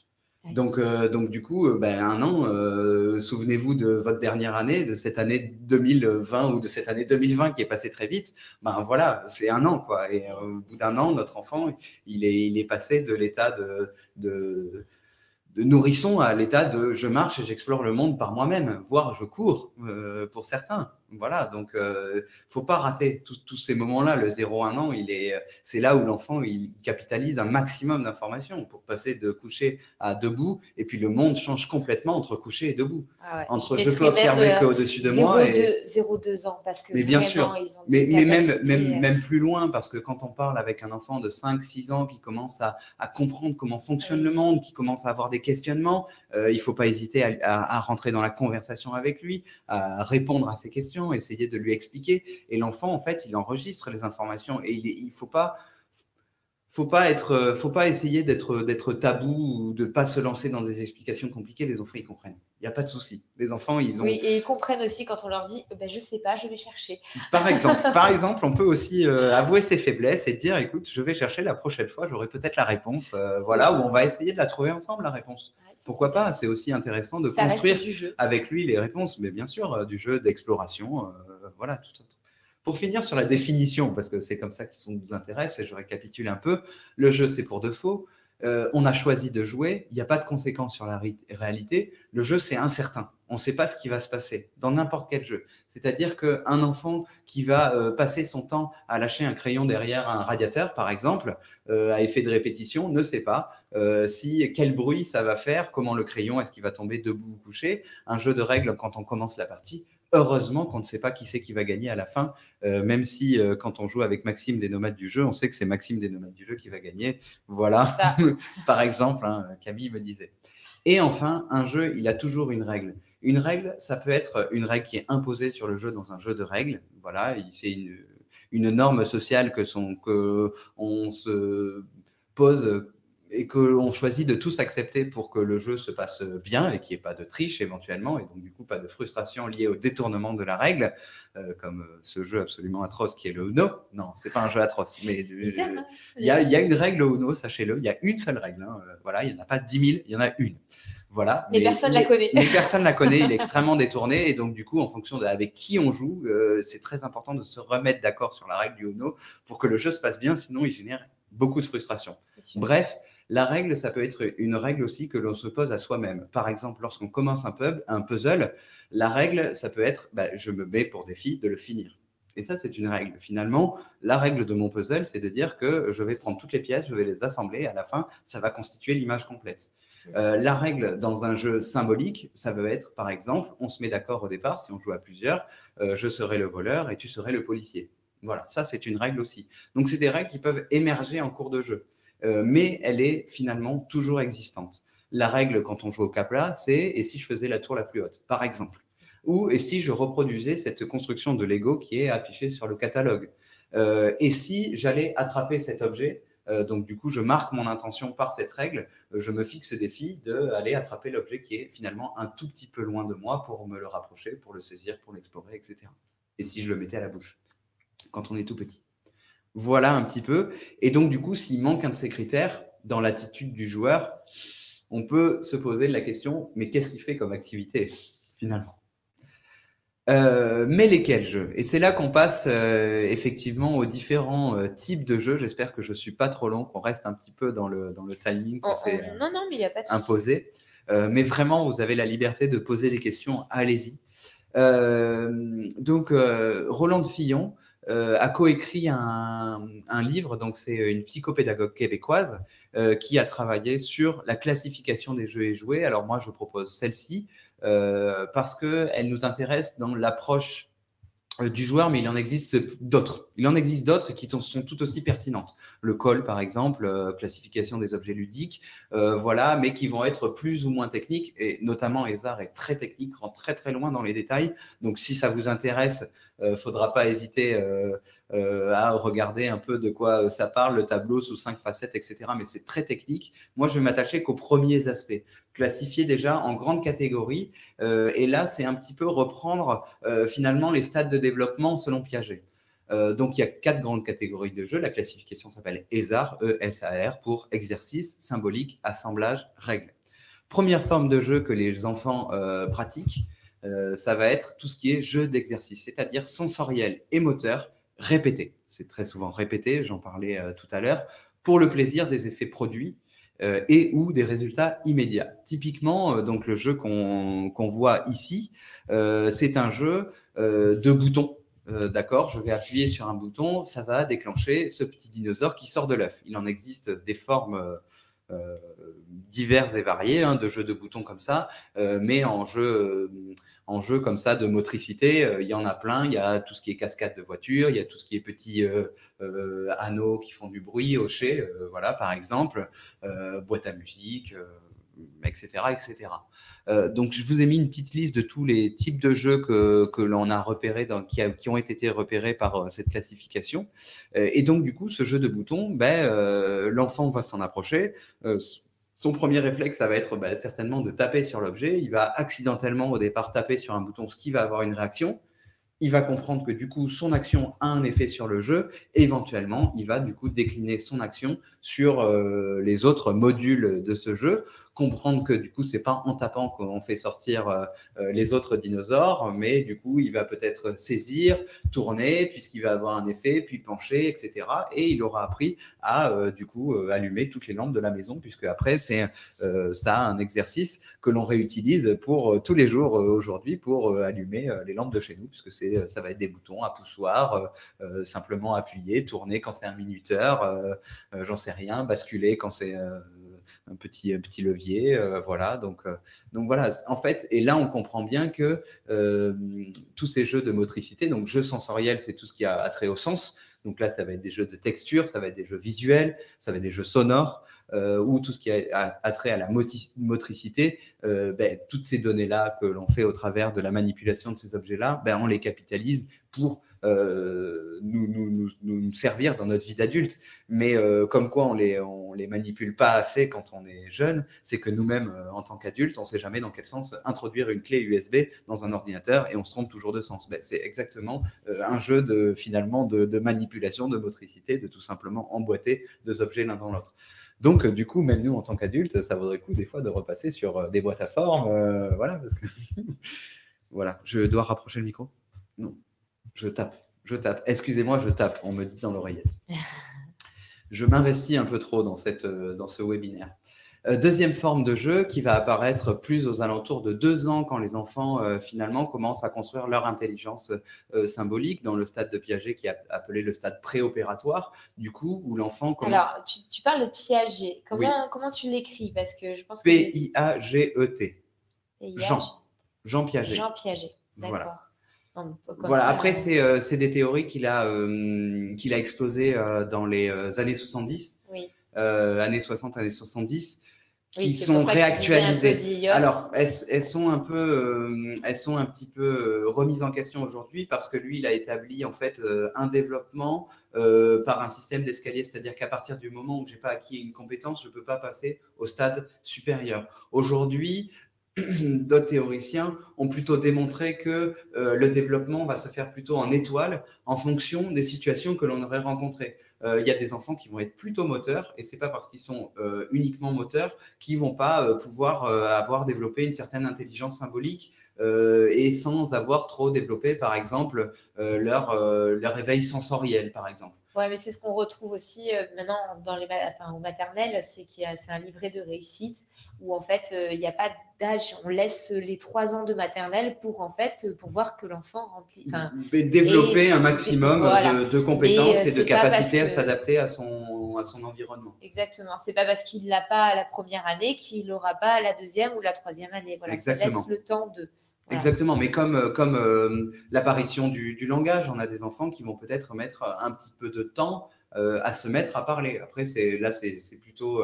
Donc, du coup, 1 an, souvenez-vous de votre dernière année, de cette année 2020 ou de cette année 2020 qui est passée très vite. Voilà, c'est 1 an, quoi. Et au bout d'1 an, notre enfant, il est passé de l'état de nourrisson à l'état de je marche et j'explore le monde par moi-même, voire je cours pour certains. Voilà, donc faut pas rater tous ces moments-là. Le 0-1 an, c'est là où l'enfant il capitalise un maximum d'informations pour passer de coucher à debout, et puis le monde change complètement entre coucher et debout. Entre je peux observer qu'au-dessus de moi et 0-2 ans, parce que mais bien sûr, ils ont mais même plus loin, parce que quand on parle avec un enfant de 5-6 ans qui commence à comprendre comment fonctionne le monde, qui commence à avoir des questionnements, il faut pas hésiter à rentrer dans la conversation avec lui, à répondre à ses questions, essayer de lui expliquer. Et l'enfant, en fait, il enregistre les informations et il faut pas essayer d'être tabou ou de pas se lancer dans des explications compliquées. Les enfants, ils comprennent. Il n'y a pas de souci. Les enfants, ils ont. Oui, et ils comprennent aussi quand on leur dit, je sais pas, je vais chercher. Par exemple, on peut aussi avouer ses faiblesses et dire, écoute, je vais chercher la prochaine fois, j'aurai peut-être la réponse. Voilà, où on va essayer de la trouver ensemble, la réponse. Pourquoi pas? C'est aussi intéressant de construire avec lui les réponses, mais bien sûr, du jeu d'exploration, voilà, tout autre. Pour finir sur la définition, parce que c'est comme ça qui nous intéresse, et je récapitule un peu, le jeu c'est pour de faux, on a choisi de jouer, il n'y a pas de conséquences sur la réalité, le jeu c'est incertain, on ne sait pas ce qui va se passer dans n'importe quel jeu. C'est-à-dire qu'un enfant qui va passer son temps à lâcher un crayon derrière un radiateur, par exemple, à effet de répétition, ne sait pas quel bruit ça va faire, comment le crayon, est-ce qu'il va tomber debout ou couché. Un jeu de règles, quand on commence la partie, heureusement qu'on ne sait pas qui c'est qui va gagner à la fin, même si quand on joue avec Maxime des Nomades du jeu, on sait que c'est Maxime des Nomades du jeu qui va gagner. Voilà, par exemple, Camille me disait. Et enfin, un jeu, il a toujours une règle. Une règle, ça peut être une règle qui est imposée sur le jeu dans un jeu de règles. Voilà, c'est une norme sociale que on se pose et qu'on choisit de tous accepter pour que le jeu se passe bien et qu'il n'y ait pas de triche éventuellement, et donc du coup pas de frustration liée au détournement de la règle, comme ce jeu absolument atroce qui est le Uno. Non, c'est pas un jeu atroce, mais il y a une règle au Uno, sachez-le, il y a une seule règle. Voilà, il n'y en a pas 10 000, il y en a une. Voilà, mais personne ne la connaît. Mais personne ne la connaît, il est extrêmement détourné, et donc du coup, en fonction avec qui on joue, c'est très important de se remettre d'accord sur la règle du Uno pour que le jeu se passe bien, sinon il génère beaucoup de frustration. Bref, la règle, ça peut être une règle aussi que l'on se pose à soi-même. Par exemple, lorsqu'on commence un puzzle, la règle, ça peut être je me mets pour défi de le finir. Et ça, c'est une règle. Finalement, la règle de mon puzzle, c'est de dire que je vais prendre toutes les pièces, je vais les assembler, et à la fin, ça va constituer l'image complète. La règle dans un jeu symbolique, ça veut être, par exemple, on se met d'accord au départ, si on joue à plusieurs, je serai le voleur et tu serais le policier. Voilà, ça, c'est une règle aussi. Donc, c'est des règles qui peuvent émerger en cours de jeu. Mais elle est finalement toujours existante. La règle, quand on joue au Capla, c'est « et si je faisais la tour la plus haute ?» par exemple. Ou et si je reproduisais cette construction de Lego qui est affichée sur le catalogue? Et si j'allais attraper cet objet, donc du coup, je marque mon intention par cette règle, je me fixe ce défi d'aller attraper l'objet qui est finalement un tout petit peu loin de moi pour me le rapprocher, pour le saisir, pour l'explorer, etc. Et si je le mettais à la bouche, quand on est tout petit. Voilà un petit peu. Et donc, du coup, s'il manque un de ces critères dans l'attitude du joueur, on peut se poser la question, mais qu'est-ce qu'il fait comme activité, finalement? Mais lesquels jeux? Et c'est là qu'on passe effectivement aux différents types de jeux. J'espère que je ne suis pas trop long, qu'on reste un petit peu dans le timing qu'on s'est Non, mais il n'y a pas de souci. imposé. Mais vraiment, vous avez la liberté de poser des questions, allez-y. Donc, Roland de Fillon a coécrit un livre, donc c'est une psychopédagogue québécoise qui a travaillé sur la classification des jeux et jouets. Alors moi, je propose celle-ci parce qu'elle nous intéresse dans l'approche du joueur, mais il en existe d'autres. Il en existe d'autres qui sont tout aussi pertinentes. Le call, par exemple, classification des objets ludiques, voilà, mais qui vont être plus ou moins techniques, et notamment Ezar est très technique, rentre très très loin dans les détails. Donc si ça vous intéresse, faudra pas hésiter à regarder un peu de quoi ça parle, le tableau sous 5 facettes, etc. Mais c'est très technique. Moi, je vais m'attacher qu'aux premiers aspects, classifiés déjà en grandes catégories. Et là, c'est un petit peu reprendre finalement les stades de développement selon Piaget. Donc, il y a 4 grandes catégories de jeux. La classification s'appelle ESAR, E-S-A-R, pour exercice, symbolique, assemblage, règle. Première forme de jeu que les enfants pratiquent, ça va être tout ce qui est jeu d'exercice, c'est-à-dire sensoriel et moteur répété. C'est très souvent répété, j'en parlais tout à l'heure, pour le plaisir des effets produits et ou des résultats immédiats. Typiquement, donc le jeu qu'on voit ici, c'est un jeu de boutons. D'accord, je vais appuyer sur un bouton, ça va déclencher ce petit dinosaure qui sort de l'œuf. Il en existe des formes diverses et variées de jeux de boutons comme ça, mais en jeu comme ça de motricité, il y en a plein. Il y a tout ce qui est cascade de voiture, il y a tout ce qui est petits anneaux qui font du bruit, hochets, voilà, par exemple, boîte à musique, etc. etc. Donc, je vous ai mis une petite liste de tous les types de jeux que l'on a repérés, qui ont été repérés par cette classification. Et donc, du coup, ce jeu de boutons, l'enfant va s'en approcher. Son premier réflexe, ça va être certainement de taper sur l'objet. Il va accidentellement, au départ, taper sur un bouton, ce qui va avoir une réaction. Il va comprendre que du coup, son action a un effet sur le jeu. Et éventuellement, il va du coup décliner son action sur les autres modules de ce jeu. Comprendre que du coup, c'est pas en tapant qu'on fait sortir les autres dinosaures, mais du coup, il va peut-être saisir, tourner, puisqu'il va avoir un effet, puis pencher, etc. Et il aura appris à du coup allumer toutes les lampes de la maison, puisque après, c'est ça un exercice que l'on réutilise pour tous les jours aujourd'hui pour allumer les lampes de chez nous, puisque ça va être des boutons à poussoir, simplement appuyer, tourner quand c'est un minuteur, j'en sais rien, basculer quand c'est un petit levier, voilà. Donc voilà, en fait, et là on comprend bien que tous ces jeux de motricité, donc jeux sensoriels, c'est tout ce qui a trait au sens. Donc là, ça va être des jeux de texture, ça va être des jeux visuels, ça va être des jeux sonores, ou tout ce qui a trait à la motricité. Toutes ces données-là que l'on fait au travers de la manipulation de ces objets-là, on les capitalise pour nous servir dans notre vie d'adulte. Mais comme quoi on les manipule pas assez quand on est jeune, c'est que nous-mêmes, en tant qu'adultes, on ne sait jamais dans quel sens introduire une clé USB dans un ordinateur et on se trompe toujours de sens. C'est exactement un jeu finalement de manipulation, de motricité, de tout simplement emboîter deux objets l'un dans l'autre. Donc, du coup, même nous, en tant qu'adultes, ça vaudrait le coup des fois de repasser sur des boîtes à formes. Voilà, parce que voilà, je dois rapprocher le micro. Non, je tape. Excusez-moi, je tape. On me dit dans l'oreillette. Je m'investis un peu trop dans ce webinaire. Deuxième forme de jeu qui va apparaître plus aux alentours de 2 ans quand les enfants finalement commencent à construire leur intelligence symbolique dans le stade de Piaget qui est appelé le stade préopératoire, du coup où l'enfant commence… Alors, tu parles de Piaget. Comment tu l'écris? Parce que je pense que… P-I-A-G-E-T. Jean Piaget. Jean Piaget, d'accord. Voilà. Après, c'est des théories qu'il a exposées dans les années 70, oui. années 60, années 70, Oui, qui c'est sont pour ça que tu disais un peu réactualisées. d'IOS. Alors, elles sont un petit peu remises en question aujourd'hui parce que lui, il a établi en fait un développement par un système d'escalier, c'est-à-dire qu'à partir du moment où j'ai pas acquis une compétence, je peux pas passer au stade supérieur. Aujourd'hui, d'autres théoriciens ont plutôt démontré que le développement va se faire plutôt en étoile en fonction des situations que l'on aurait rencontrées. Il y a des enfants qui vont être plutôt moteurs et c'est pas parce qu'ils sont uniquement moteurs qu'ils vont pas pouvoir avoir développé une certaine intelligence symbolique et sans avoir trop développé, par exemple, leur éveil sensoriel, par exemple. Ouais, mais c'est ce qu'on retrouve aussi maintenant au maternel, c'est un livret de réussite où en fait il n'y a pas d'âge, on laisse les 3 ans de maternelle pour voir que l'enfant remplit. Développer un maximum voilà. de compétences Mais et de c'est pas capacités à parce que s'adapter à son environnement. exactement, c'est pas parce qu'il l'a pas à la première année qu'il l'aura pas à la deuxième ou la troisième année. Voilà, ça laisse Exactement. le temps de. Voilà. Exactement, mais comme l'apparition du langage, on a des enfants qui vont peut-être mettre un petit peu de temps à se mettre à parler. Après, c'est plutôt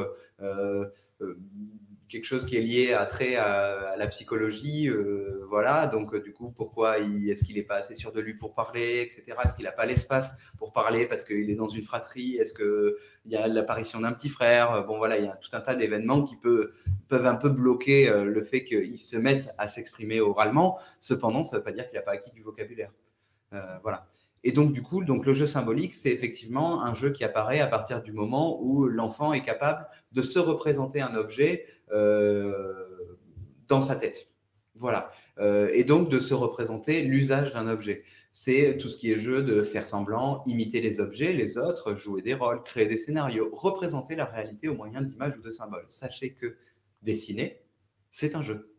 quelque chose qui est lié à la psychologie, voilà. Donc, du coup, pourquoi est-ce qu'il n'est pas assez sûr de lui pour parler, etc. Est-ce qu'il n'a pas l'espace pour parler parce qu'il est dans une fratrie? Est-ce qu'il y a l'apparition d'un petit frère? Bon, voilà, il y a tout un tas d'événements qui peuvent un peu bloquer le fait qu'ils se mettent à s'exprimer oralement. Cependant, ça ne veut pas dire qu'il n'a pas acquis du vocabulaire. Voilà. Et donc, du coup, le jeu symbolique, c'est effectivement un jeu qui apparaît à partir du moment où l'enfant est capable de se représenter un objet dans sa tête. Voilà. Et donc, de se représenter l'usage d'un objet. C'est tout ce qui est jeu de faire semblant, imiter les objets, les autres, jouer des rôles, créer des scénarios, représenter la réalité au moyen d'images ou de symboles. Sachez que dessiner, c'est un jeu.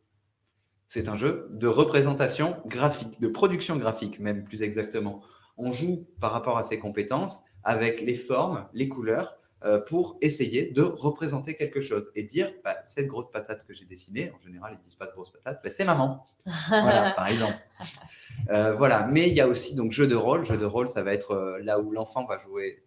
C'est un jeu de représentation graphique, de production graphique même plus exactement. On joue par rapport à ses compétences avec les formes, les couleurs, pour essayer de représenter quelque chose et dire cette grosse patate que j'ai dessinée, en général ils ne disent pas grosse patate, c'est maman. Voilà, par exemple. Voilà, mais il y a aussi donc jeu de rôle. Jeu de rôle, ça va être là où l'enfant va jouer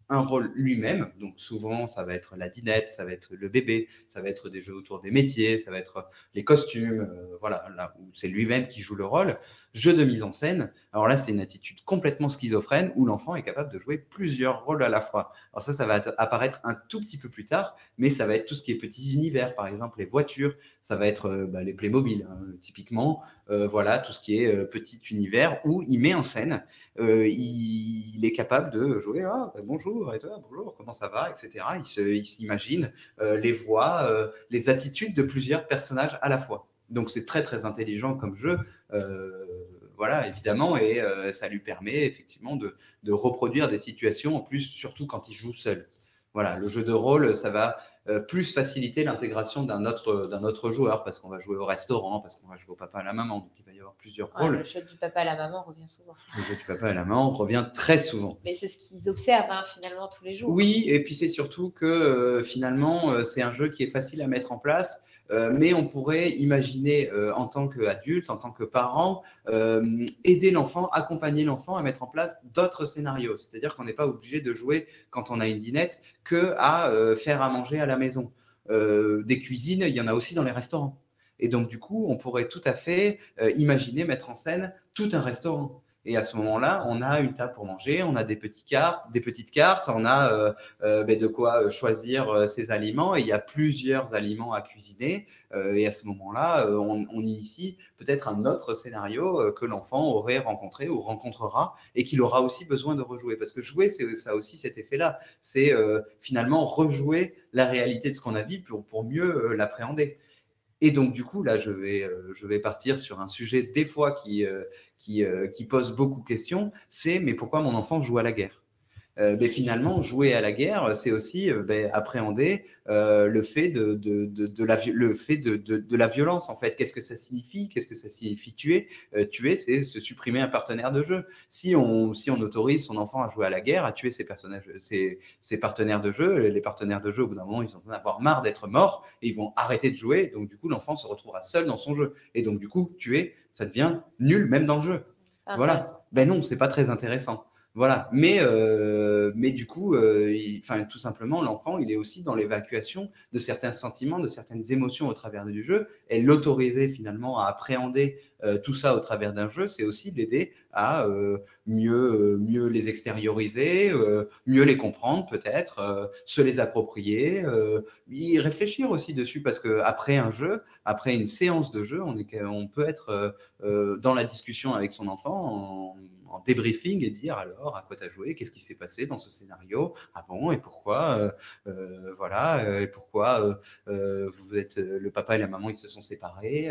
un rôle lui-même. Donc souvent, ça va être la dinette, ça va être le bébé, ça va être des jeux autour des métiers, ça va être les costumes, voilà, là où c'est lui-même qui joue le rôle. Jeu de mise en scène. Alors là, c'est une attitude complètement schizophrène où l'enfant est capable de jouer plusieurs rôles à la fois. Alors ça va apparaître un tout petit peu plus tard, mais ça va être tout ce qui est petits univers, par exemple les voitures, ça va être les Playmobil, hein, typiquement, voilà, tout ce qui est petit univers où il met en scène, il est capable de jouer, bonjour, et toi, bonjour, comment ça va, etc. Il s'imagine les voix, les attitudes de plusieurs personnages à la fois. Donc c'est très très intelligent comme jeu, voilà, évidemment, et ça lui permet effectivement de reproduire des situations, en plus, surtout quand il joue seul. Voilà, le jeu de rôle, ça va plus faciliter l'intégration d'un autre joueur, parce qu'on va jouer au restaurant, parce qu'on va jouer au papa à la maman, donc il va y avoir plusieurs rôles. Le jeu du papa à la maman revient souvent. Le jeu du papa à la maman revient très souvent. Mais c'est ce qu'ils observent finalement tous les jours. Oui, et puis c'est surtout que finalement, c'est un jeu qui est facile à mettre en place, mais on pourrait imaginer en tant qu'adulte, en tant que parent, aider l'enfant, accompagner l'enfant à mettre en place d'autres scénarios. C'est-à-dire qu'on n'est pas obligé de jouer quand on a une dinette qu'à faire à manger à la maison. Des cuisines, il y en a aussi dans les restaurants. Et donc, du coup, on pourrait tout à fait imaginer mettre en scène tout un restaurant. Et à ce moment-là, on a une table pour manger, on a des petites cartes, on a de quoi choisir ses aliments. Et il y a plusieurs aliments à cuisiner. Et à ce moment-là, on initie peut-être un autre scénario que l'enfant aurait rencontré ou rencontrera et qu'il aura aussi besoin de rejouer. Parce que jouer, ça a aussi cet effet-là. C'est finalement rejouer la réalité de ce qu'on a vu pour mieux l'appréhender. Et donc, du coup, là, je vais partir sur un sujet, des fois, qui pose beaucoup de questions, c'est « mais pourquoi mon enfant joue à la guerre ?» Mais finalement, jouer à la guerre, c'est aussi appréhender le fait de la violence, en fait. Qu'est-ce que ça signifie? Qu'est-ce que ça signifie tuer? Tuer, c'est se supprimer un partenaire de jeu. Si on autorise son enfant à jouer à la guerre, à tuer ses partenaires de jeu, les partenaires de jeu, au bout d'un moment, ils vont en avoir marre d'être morts et ils vont arrêter de jouer. Donc, du coup, l'enfant se retrouvera seul dans son jeu. Et donc, du coup, tuer, ça devient nul, même dans le jeu. Voilà. Ben non, c'est pas très intéressant. Voilà, mais du coup, enfin, tout simplement, l'enfant, il est aussi dans l'évacuation de certains sentiments, de certaines émotions au travers du jeu, et l'autoriser finalement à appréhender tout ça au travers d'un jeu, c'est aussi l'aider à mieux les extérioriser, mieux les comprendre peut-être, se les approprier, y réfléchir aussi dessus, parce qu'après un jeu, après une séance de jeu, on peut être dans la discussion avec son enfant en débriefing et dire alors à quoi tu as joué, qu'est-ce qui s'est passé dans ce scénario, ah bon et pourquoi, voilà, et pourquoi vous êtes le papa et la maman ils se sont séparés,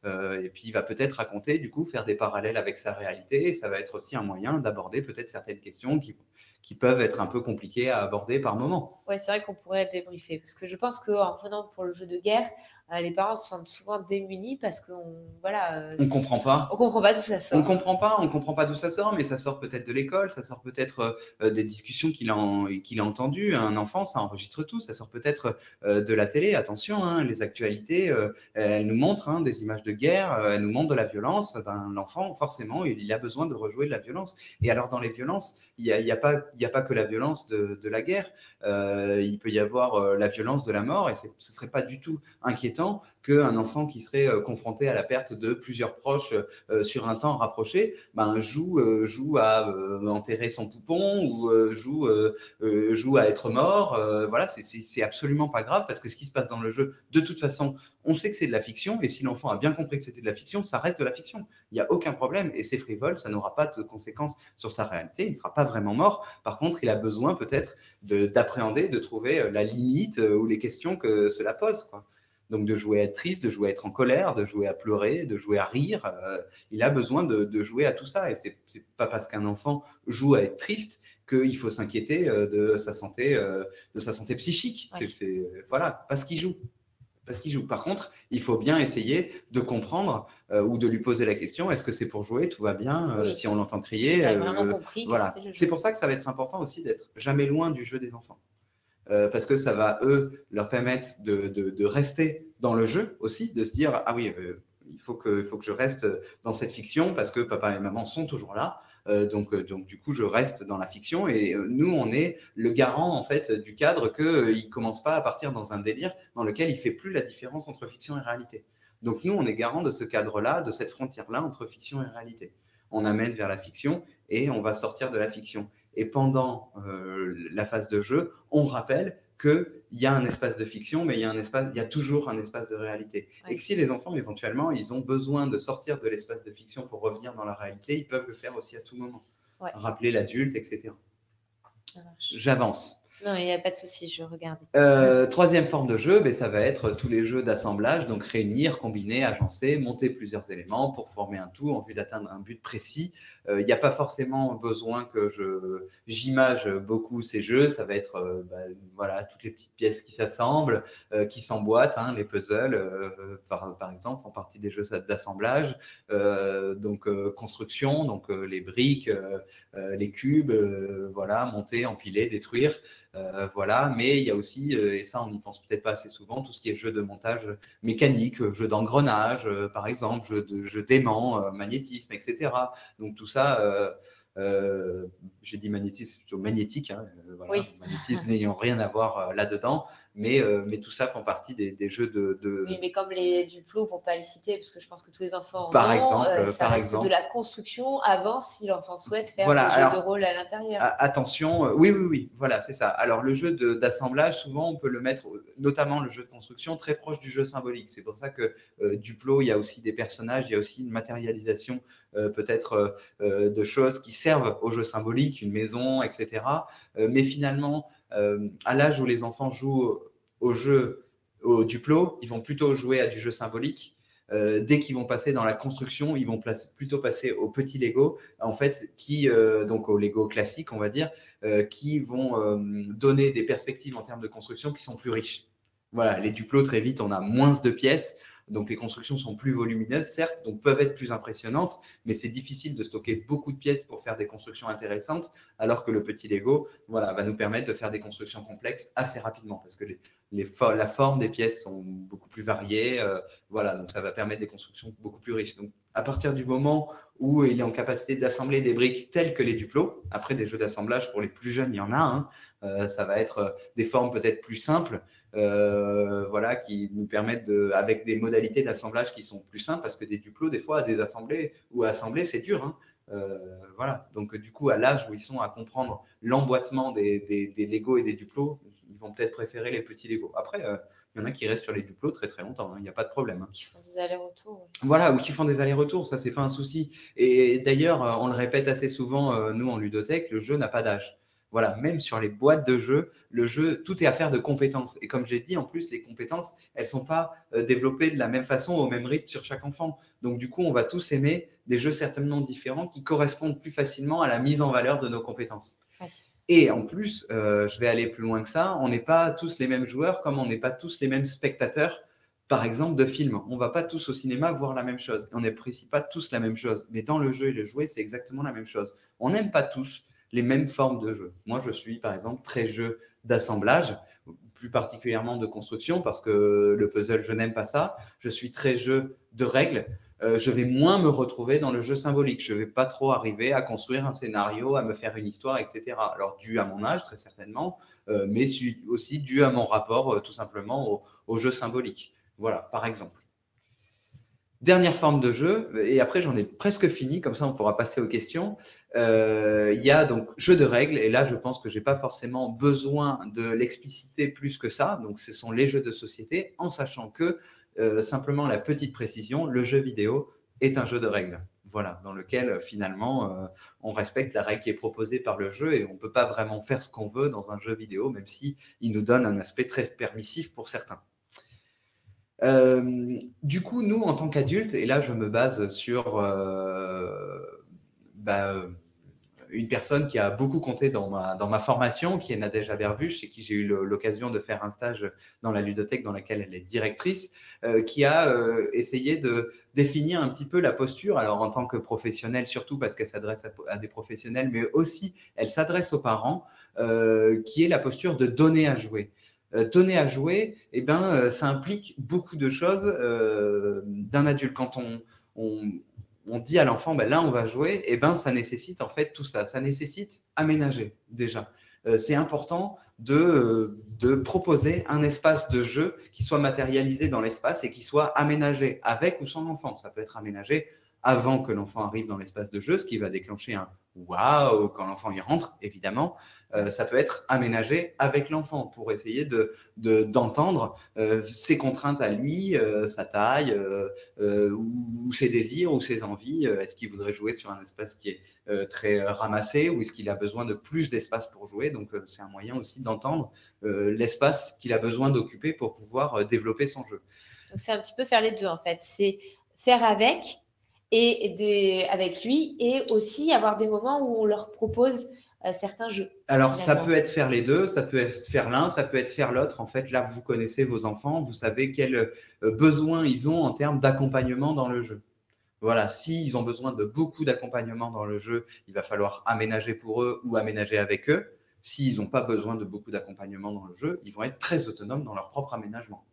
et puis il va peut-être raconter du coup faire des parallèles avec sa réalité, et ça va être aussi un moyen d'aborder peut-être certaines questions qui peuvent être un peu compliquées à aborder par moment. Ouais, c'est vrai qu'on pourrait débriefer parce que je pense qu'en revenant pour le jeu de guerre, les parents se sentent souvent démunis parce qu'on voilà, On comprend pas. on comprend pas d'où ça On sort. on comprend pas d'où ça sort, mais ça sort peut-être de l'école, ça sort peut-être des discussions qu'il a entendues. Un enfant, ça enregistre tout, ça sort peut-être de la télé. Attention, hein, les actualités, elles nous montrent hein, des images de guerre, elles nous montrent de la violence. Ben, l'enfant, forcément, il a besoin de rejouer de la violence. Et alors, dans les violences, il y a pas que la violence de la guerre. Il peut y avoir la violence de la mort, et ce serait pas du tout inquiétant qu'un enfant qui serait confronté à la perte de plusieurs proches sur un temps rapproché, ben, joue à enterrer son poupon ou joue à être mort. Voilà, c'est absolument pas grave parce que ce qui se passe dans le jeu, de toute façon, on sait que c'est de la fiction et si l'enfant a bien compris que c'était de la fiction, ça reste de la fiction. Il n'y a aucun problème et c'est frivole, ça n'aura pas de conséquences sur sa réalité, il ne sera pas vraiment mort. Par contre, il a besoin peut-être d'appréhender, de trouver la limite ou les questions que cela pose, quoi. Donc de jouer à être triste, de jouer à être en colère, de jouer à pleurer, de jouer à rire. Il a besoin de jouer à tout ça. Et c'est pas parce qu'un enfant joue à être triste qu'il faut s'inquiéter de sa santé psychique. Ouais. Voilà, parce qu'il joue. Parce qu'il joue. Par contre, il faut bien essayer de comprendre ou de lui poser la question est-ce que c'est pour jouer, tout va bien, Oui. si on l'entend crier. Si vraiment compris que voilà. c'était le jeu. C'est pour ça que ça va être important aussi d'être jamais loin du jeu des enfants. Parce que ça va, eux, leur permettre de rester dans le jeu aussi, de se dire ah oui, il faut que je reste dans cette fiction parce que papa et maman sont toujours là. Donc, du coup, je reste dans la fiction et nous, on est le garant en fait du cadre qu'il ne commence pas à partir dans un délire dans lequel il ne fait plus la différence entre fiction et réalité. Donc, nous, on est garant de ce cadre-là, de cette frontière-là entre fiction et réalité. On amène vers la fiction et on va sortir de la fiction. Et pendant la phase de jeu, on rappelle qu'il y a un espace de fiction, mais il y a toujours un espace de réalité. Ouais. Et que si les enfants, éventuellement, ils ont besoin de sortir de l'espace de fiction pour revenir dans la réalité, ils peuvent le faire aussi à tout moment. Ouais. Rappeler l'adulte, etc. J'avance. Non, il n'y a pas de souci, je regarde. Troisième forme de jeu, ça va être tous les jeux d'assemblage, donc réunir, combiner, agencer, monter plusieurs éléments pour former un tout en vue d'atteindre un but précis. Il n'y a pas forcément besoin que j'image beaucoup ces jeux, ça va être voilà, toutes les petites pièces qui s'assemblent, qui s'emboîtent, hein, les puzzles, par exemple, font partie des jeux d'assemblage, donc construction, donc les briques, les cubes, voilà, monter, empiler, détruire. Voilà, mais il y a aussi, et ça on n'y pense peut-être pas assez souvent, tout ce qui est jeu de montage mécanique, jeu d'engrenage, par exemple, jeu d'aimant, magnétisme, etc. Donc tout ça, j'ai dit magnétisme, plutôt magnétique, hein, voilà, oui. Magnétisme n'ayant rien à voir là-dedans, mais tout ça font partie des jeux de... Oui, mais comme les Duplo, pour ne pas les citer, parce que je pense que tous les enfants en par ont, exemple, ça reste de la construction avant si l'enfant souhaite faire voilà, des jeux de rôle à l'intérieur. Attention, oui, voilà, c'est ça. Alors le jeu d'assemblage, souvent on peut le mettre, notamment le jeu de construction, très proche du jeu symbolique. C'est pour ça que Duplo, il y a aussi des personnages, il y a aussi une matérialisation peut-être de choses qui servent au jeu symbolique, une maison, etc. Mais finalement, à l'âge où les enfants jouent au Duplo, ils vont plutôt jouer à du jeu symbolique. Dès qu'ils vont passer dans la construction, ils vont plutôt passer aux petits Lego, en fait, donc aux Lego classiques, on va dire, qui vont donner des perspectives en termes de construction qui sont plus riches. Voilà, les Duplo, très vite, on a moins de pièces. Donc, les constructions sont plus volumineuses, certes, donc peuvent être plus impressionnantes, mais c'est difficile de stocker beaucoup de pièces pour faire des constructions intéressantes, alors que le petit Lego, voilà, va nous permettre de faire des constructions complexes assez rapidement, parce que la forme des pièces sont beaucoup plus variées, voilà, donc ça va permettre des constructions beaucoup plus riches. Donc, À partir du moment où il est en capacité d'assembler des briques telles que les Duplo, après des jeux d'assemblage pour les plus jeunes, il y en a, hein, ça va être des formes peut-être plus simples, voilà, qui nous permettent, avec des modalités d'assemblage qui sont plus simples, parce que des Duplo, des fois, à désassembler ou à assembler, c'est dur, hein. Voilà, donc du coup, à l'âge où ils sont à comprendre l'emboîtement des Lego et des Duplo, ils vont peut-être préférer les petits Lego. Après, il y en a qui restent sur les Duplo très très longtemps, hein, il n'y a pas de problème. Qui font des allers-retours. Voilà, ou qui font des allers-retours, ça, c'est pas un souci. Et d'ailleurs, on le répète assez souvent, nous, en ludothèque, le jeu n'a pas d'âge. Voilà, même sur les boîtes de jeux, le jeu, tout est affaire de compétences. Et comme j'ai dit, en plus, les compétences, elles ne sont pas développées de la même façon, au même rythme sur chaque enfant. Donc, du coup, on va tous aimer des jeux certainement différents qui correspondent plus facilement à la mise en valeur de nos compétences. Oui. Et en plus, je vais aller plus loin que ça, on n'est pas tous les mêmes joueurs, comme on n'est pas tous les mêmes spectateurs, par exemple, de films. On ne va pas tous au cinéma voir la même chose. On n'apprécie pas tous la même chose. Mais dans le jeu et le jouet, c'est exactement la même chose. On n'aime pas tous les mêmes formes de jeu. Moi, je suis, par exemple, très jeu d'assemblage, plus particulièrement de construction, parce que le puzzle, je n'aime pas ça. Je suis très jeu de règles. Je vais moins me retrouver dans le jeu symbolique. Je ne vais pas trop arriver à construire un scénario, à me faire une histoire, etc. Alors, dû à mon âge, très certainement, mais aussi dû à mon rapport, tout simplement, au jeu symbolique. Voilà, par exemple. Dernière forme de jeu, et après j'en ai presque fini, comme ça on pourra passer aux questions. Il y a donc jeu de règles, et là je pense que je n'ai pas forcément besoin de l'expliciter plus que ça. Donc ce sont les jeux de société, en sachant que, simplement la petite précision, le jeu vidéo est un jeu de règles. Voilà, dans lequel finalement on respecte la règle qui est proposée par le jeu, et on ne peut pas vraiment faire ce qu'on veut dans un jeu vidéo, même si il nous donne un aspect très permissif pour certains. Du coup, nous, en tant qu'adultes, et là, je me base sur une personne qui a beaucoup compté dans ma formation, qui est Nadège Aberbuch, chez qui j'ai eu l'occasion de faire un stage dans la ludothèque dans laquelle elle est directrice, qui a essayé de définir un petit peu la posture, alors en tant que professionnelle, surtout parce qu'elle s'adresse à des professionnels, mais aussi elle s'adresse aux parents, qui est la posture de donner à jouer. Donner à jouer, ça implique beaucoup de choses d'un adulte. Quand on dit à l'enfant, là, on va jouer, ça nécessite en fait tout ça. Ça nécessite aménager déjà. C'est important de proposer un espace de jeu qui soit matérialisé dans l'espace et qui soit aménagé avec ou sans l'enfant. Ça peut être aménagé avant que l'enfant arrive dans l'espace de jeu, ce qui va déclencher un waouh quand l'enfant y rentre, évidemment. Ça peut être aménagé avec l'enfant pour essayer d'entendre ses contraintes à lui, sa taille, ou ses désirs, ou ses envies. Est-ce qu'il voudrait jouer sur un espace qui est très ramassé, ou est-ce qu'il a besoin de plus d'espace pour jouer? Donc, c'est un moyen aussi d'entendre l'espace qu'il a besoin d'occuper pour pouvoir développer son jeu. Donc, c'est un petit peu faire les deux, en fait. C'est faire avec lui, et aussi avoir des moments où on leur propose certains jeux. Alors, ça peut être faire les deux, ça peut être faire l'un, ça peut être faire l'autre. En fait, là, vous connaissez vos enfants, vous savez quels besoins ils ont en termes d'accompagnement dans le jeu. Voilà, s'ils ont besoin de beaucoup d'accompagnement dans le jeu, il va falloir aménager pour eux ou aménager avec eux. S'ils n'ont pas besoin de beaucoup d'accompagnement dans le jeu, ils vont être très autonomes dans leur propre aménagement.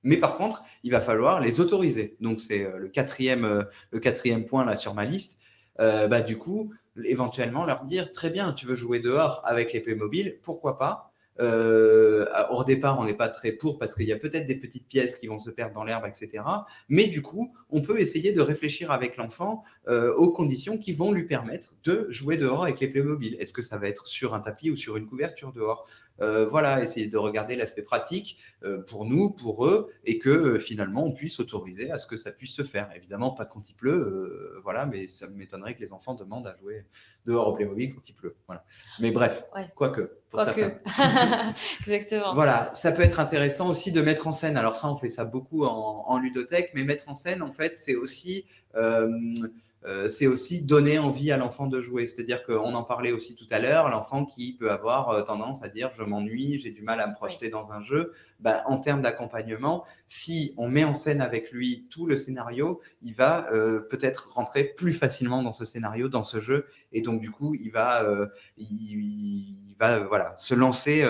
Mais par contre, il va falloir les autoriser. Donc, c'est le quatrième point là sur ma liste. Du coup, éventuellement leur dire, très bien, tu veux jouer dehors avec les Playmobil, pourquoi pas? Au départ, on n'est pas très pour parce qu'il y a peut-être des petites pièces qui vont se perdre dans l'herbe, etc. Mais du coup, on peut essayer de réfléchir avec l'enfant aux conditions qui vont lui permettre de jouer dehors avec les Playmobil. Est-ce que ça va être sur un tapis ou sur une couverture dehors? Voilà, essayer de regarder l'aspect pratique pour nous, pour eux, et que finalement on puisse autoriser à ce que ça puisse se faire. Évidemment, pas quand il pleut, voilà, mais ça m'étonnerait que les enfants demandent à jouer dehors au Playmobil quand il pleut. Voilà. Mais bref, ouais. Quoique, pour certains. Exactement. Voilà, ça peut être intéressant aussi de mettre en scène. Alors ça, on fait ça beaucoup en ludothèque, mais mettre en scène, en fait, c'est aussi donner envie à l'enfant de jouer. C'est-à-dire qu'on en parlait aussi tout à l'heure, l'enfant qui peut avoir tendance à dire « je m'ennuie, j'ai du mal à me projeter dans un jeu ». En termes d'accompagnement, si on met en scène avec lui tout le scénario, il va peut-être rentrer plus facilement dans ce scénario, dans ce jeu, et donc du coup, il va voilà, se lancer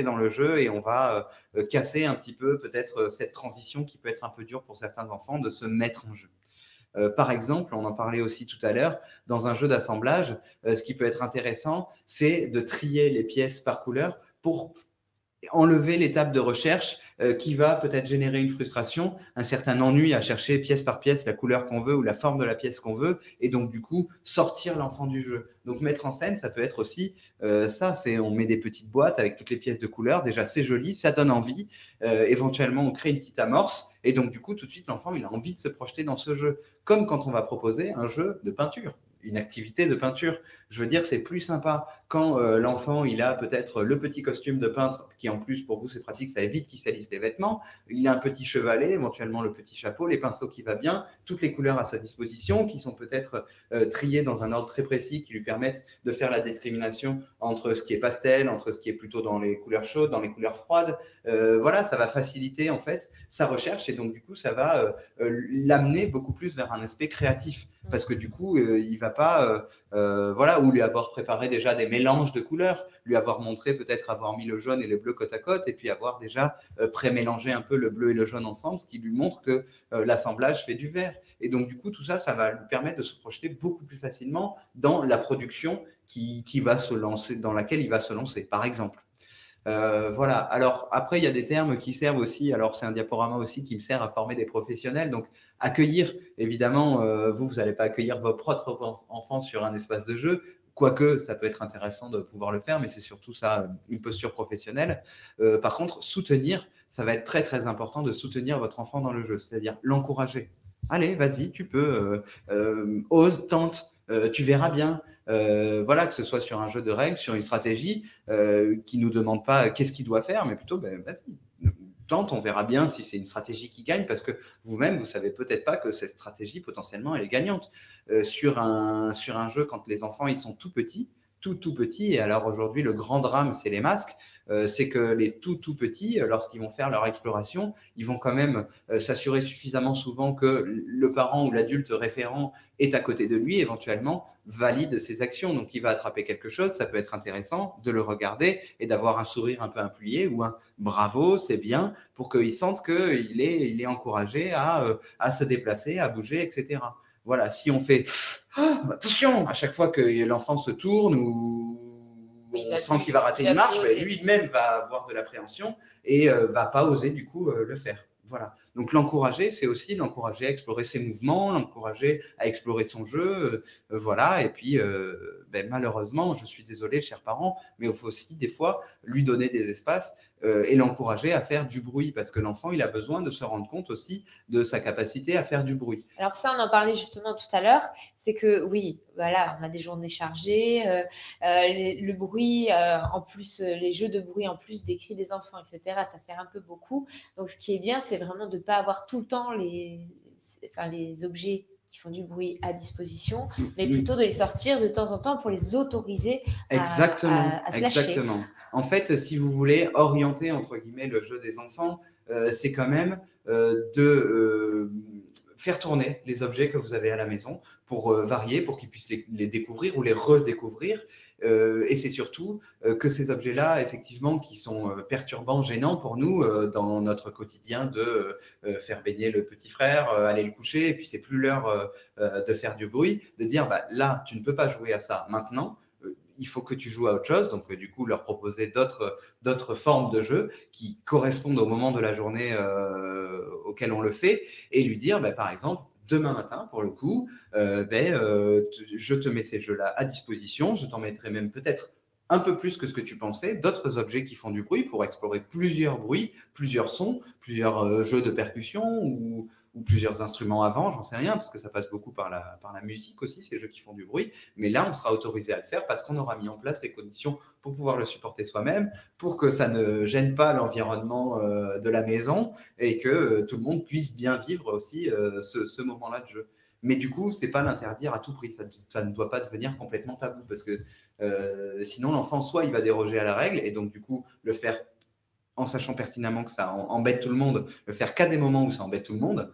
dans le jeu, et on va casser un petit peu peut-être cette transition qui peut être un peu dure pour certains enfants de se mettre en jeu. Par exemple, on en parlait aussi tout à l'heure, dans un jeu d'assemblage, ce qui peut être intéressant, c'est de trier les pièces par couleur pour enlever l'étape de recherche qui va peut-être générer une frustration, un certain ennui à chercher pièce par pièce la couleur qu'on veut ou la forme de la pièce qu'on veut, et donc du coup sortir l'enfant du jeu. Donc mettre en scène, ça peut être aussi ça, c'est on met des petites boîtes avec toutes les pièces de couleur, déjà c'est joli, ça donne envie, éventuellement on crée une petite amorce, et donc du coup tout de suite l'enfant il a envie de se projeter dans ce jeu, comme quand on va proposer un jeu de peinture, une activité de peinture. Je veux dire, c'est plus sympa quand l'enfant, il a peut-être le petit costume de peintre, qui en plus, pour vous, c'est pratique, ça évite qu'il salisse les vêtements. Il a un petit chevalet, éventuellement le petit chapeau, les pinceaux qui va bien, toutes les couleurs à sa disposition, qui sont peut-être triées dans un ordre très précis, qui lui permettent de faire la discrimination entre ce qui est pastel, entre ce qui est plutôt dans les couleurs chaudes, dans les couleurs froides. Voilà, ça va faciliter en fait sa recherche, et donc du coup, ça va l'amener beaucoup plus vers un aspect créatif. Parce que du coup, il va pas, voilà, ou lui avoir préparé déjà des mélanges de couleurs, lui avoir montré peut-être avoir mis le jaune et le bleu côte à côte, et puis avoir déjà pré-mélangé un peu le bleu et le jaune ensemble, ce qui lui montre que l'assemblage fait du vert. Et donc du coup, tout ça, ça va lui permettre de se projeter beaucoup plus facilement dans la production qui va se lancer, dans laquelle il va se lancer, par exemple. Voilà. Alors après, il y a des termes qui servent aussi. Alors c'est un diaporama aussi qui me sert à former des professionnels. Donc accueillir, évidemment, vous n'allez pas accueillir vos propres enfants sur un espace de jeu. Quoique, ça peut être intéressant de pouvoir le faire, mais c'est surtout ça, une posture professionnelle. Par contre, soutenir, ça va être très, très important de soutenir votre enfant dans le jeu, c'est-à-dire l'encourager. Allez, vas-y, tu peux, ose, tente, tu verras bien. Voilà, que ce soit sur un jeu de règles, sur une stratégie qui ne nous demande pas qu'est-ce qu'il doit faire, mais plutôt, ben, vas-y, tente, on verra bien si c'est une stratégie qui gagne, parce que vous-même, vous ne savez peut-être pas que cette stratégie, potentiellement, elle est gagnante. Sur un jeu, quand les enfants, ils sont tout petits, tout petits, et alors aujourd'hui, le grand drame, c'est les masques, c'est que les tout petits, lorsqu'ils vont faire leur exploration, ils vont quand même s'assurer suffisamment souvent que le parent ou l'adulte référent est à côté de lui, éventuellement, valide ses actions. Donc, il va attraper quelque chose, ça peut être intéressant de le regarder et d'avoir un sourire un peu appuyé ou un bravo, c'est bien, pour qu'il sente qu'il est encouragé à se déplacer, à bouger, etc. Voilà, si on fait attention à chaque fois que l'enfant se tourne ou on sent qu'il va rater une marche, lui-même va avoir de l'appréhension et va pas oser du coup le faire. Voilà. Donc l'encourager, c'est aussi l'encourager à explorer ses mouvements, l'encourager à explorer son jeu, voilà. Et puis, ben, malheureusement, je suis désolé, chers parents, mais il faut aussi des fois lui donner des espaces et l'encourager à faire du bruit, parce que l'enfant, il a besoin de se rendre compte aussi de sa capacité à faire du bruit. Alors ça, on en parlait justement tout à l'heure, c'est que oui, voilà, on a des journées chargées, le bruit, en plus, les jeux de bruit, en plus des cris des enfants, etc., ça fait un peu beaucoup. Donc ce qui est bien, c'est vraiment de ne pas avoir tout le temps les objets qui font du bruit à disposition, mais plutôt de les sortir de temps en temps pour les autoriser à se lâcher. Exactement. En fait, si vous voulez orienter, entre guillemets, le jeu des enfants, c'est quand même de faire tourner les objets que vous avez à la maison pour varier, pour qu'ils puissent les découvrir ou les redécouvrir. Et c'est surtout que ces objets-là, effectivement, qui sont perturbants, gênants pour nous dans notre quotidien de faire baigner le petit frère, aller le coucher, et puis c'est plus l'heure de faire du bruit, de dire bah, là, tu ne peux pas jouer à ça maintenant. Il faut que tu joues à autre chose. Donc, du coup, leur proposer d'autres formes de jeu qui correspondent au moment de la journée auquel on le fait, et lui dire, bah, par exemple, demain matin, pour le coup, je te mets ces jeux-là à disposition. Je t'en mettrai même peut-être un peu plus que ce que tu pensais, d'autres objets qui font du bruit pour explorer plusieurs bruits, plusieurs sons, plusieurs jeux de percussion ou plusieurs instruments avant, j'en sais rien, parce que ça passe beaucoup par la musique aussi, ces jeux qui font du bruit. Mais là, on sera autorisé à le faire parce qu'on aura mis en place les conditions pour pouvoir le supporter soi-même, pour que ça ne gêne pas l'environnement de la maison et que tout le monde puisse bien vivre aussi ce moment-là de jeu. Mais du coup, c'est pas l'interdire à tout prix. Ça ne doit pas devenir complètement tabou, parce que sinon, l'enfant, soit il va déroger à la règle, et donc du coup, le faire en sachant pertinemment que ça embête tout le monde, le faire qu'à des moments où ça embête tout le monde.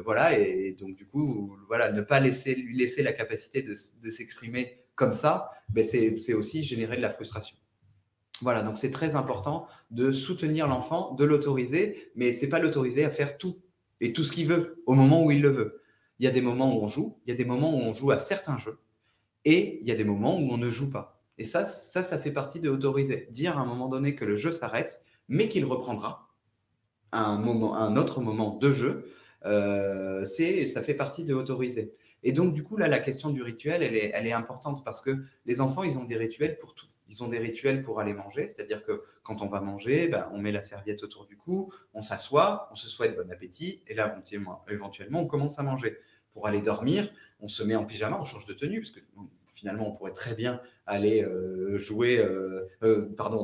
Voilà, et donc du coup, voilà, ne pas lui laisser la capacité de s'exprimer comme ça, ben c'est aussi générer de la frustration. Voilà, donc c'est très important de soutenir l'enfant, de l'autoriser, mais c'est pas l'autoriser à faire tout. et tout ce qu'il veut au moment où il le veut. Il y a des moments où on joue, il y a des moments où on joue à certains jeux, et il y a des moments où on ne joue pas. Et ça fait partie de autoriser. Dire à un moment donné que le jeu s'arrête, mais qu'il reprendra à un autre moment de jeu, ça fait partie de autoriser. Et donc, du coup, là, la question du rituel, elle est importante parce que les enfants, ils ont des rituels pour tout. Ils ont des rituels pour aller manger, c'est-à-dire que quand on va manger, ben, on met la serviette autour du cou, on s'assoit, on se souhaite bon appétit, et là, éventuellement, on commence à manger. Pour aller dormir, on se met en pyjama, on change de tenue, parce que finalement, on pourrait très bien aller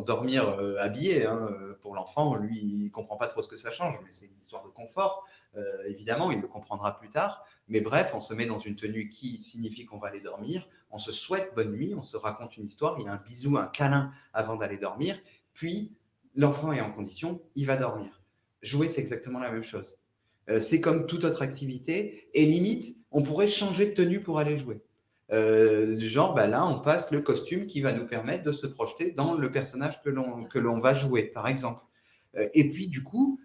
dormir habillé. Hein, pour l'enfant, lui, il ne comprend pas trop ce que ça change, mais c'est une histoire de confort. Évidemment, il le comprendra plus tard. Mais bref, on se met dans une tenue qui signifie qu'on va aller dormir. On se souhaite bonne nuit, on se raconte une histoire, il y a un bisou, un câlin avant d'aller dormir. Puis, l'enfant est en condition, il va dormir. Jouer, c'est exactement la même chose. C'est comme toute autre activité. Et limite, on pourrait changer de tenue pour aller jouer. Du genre, bah là, on passe le costume qui va nous permettre de se projeter dans le personnage que l'on va jouer, par exemple. Et puis, du coup,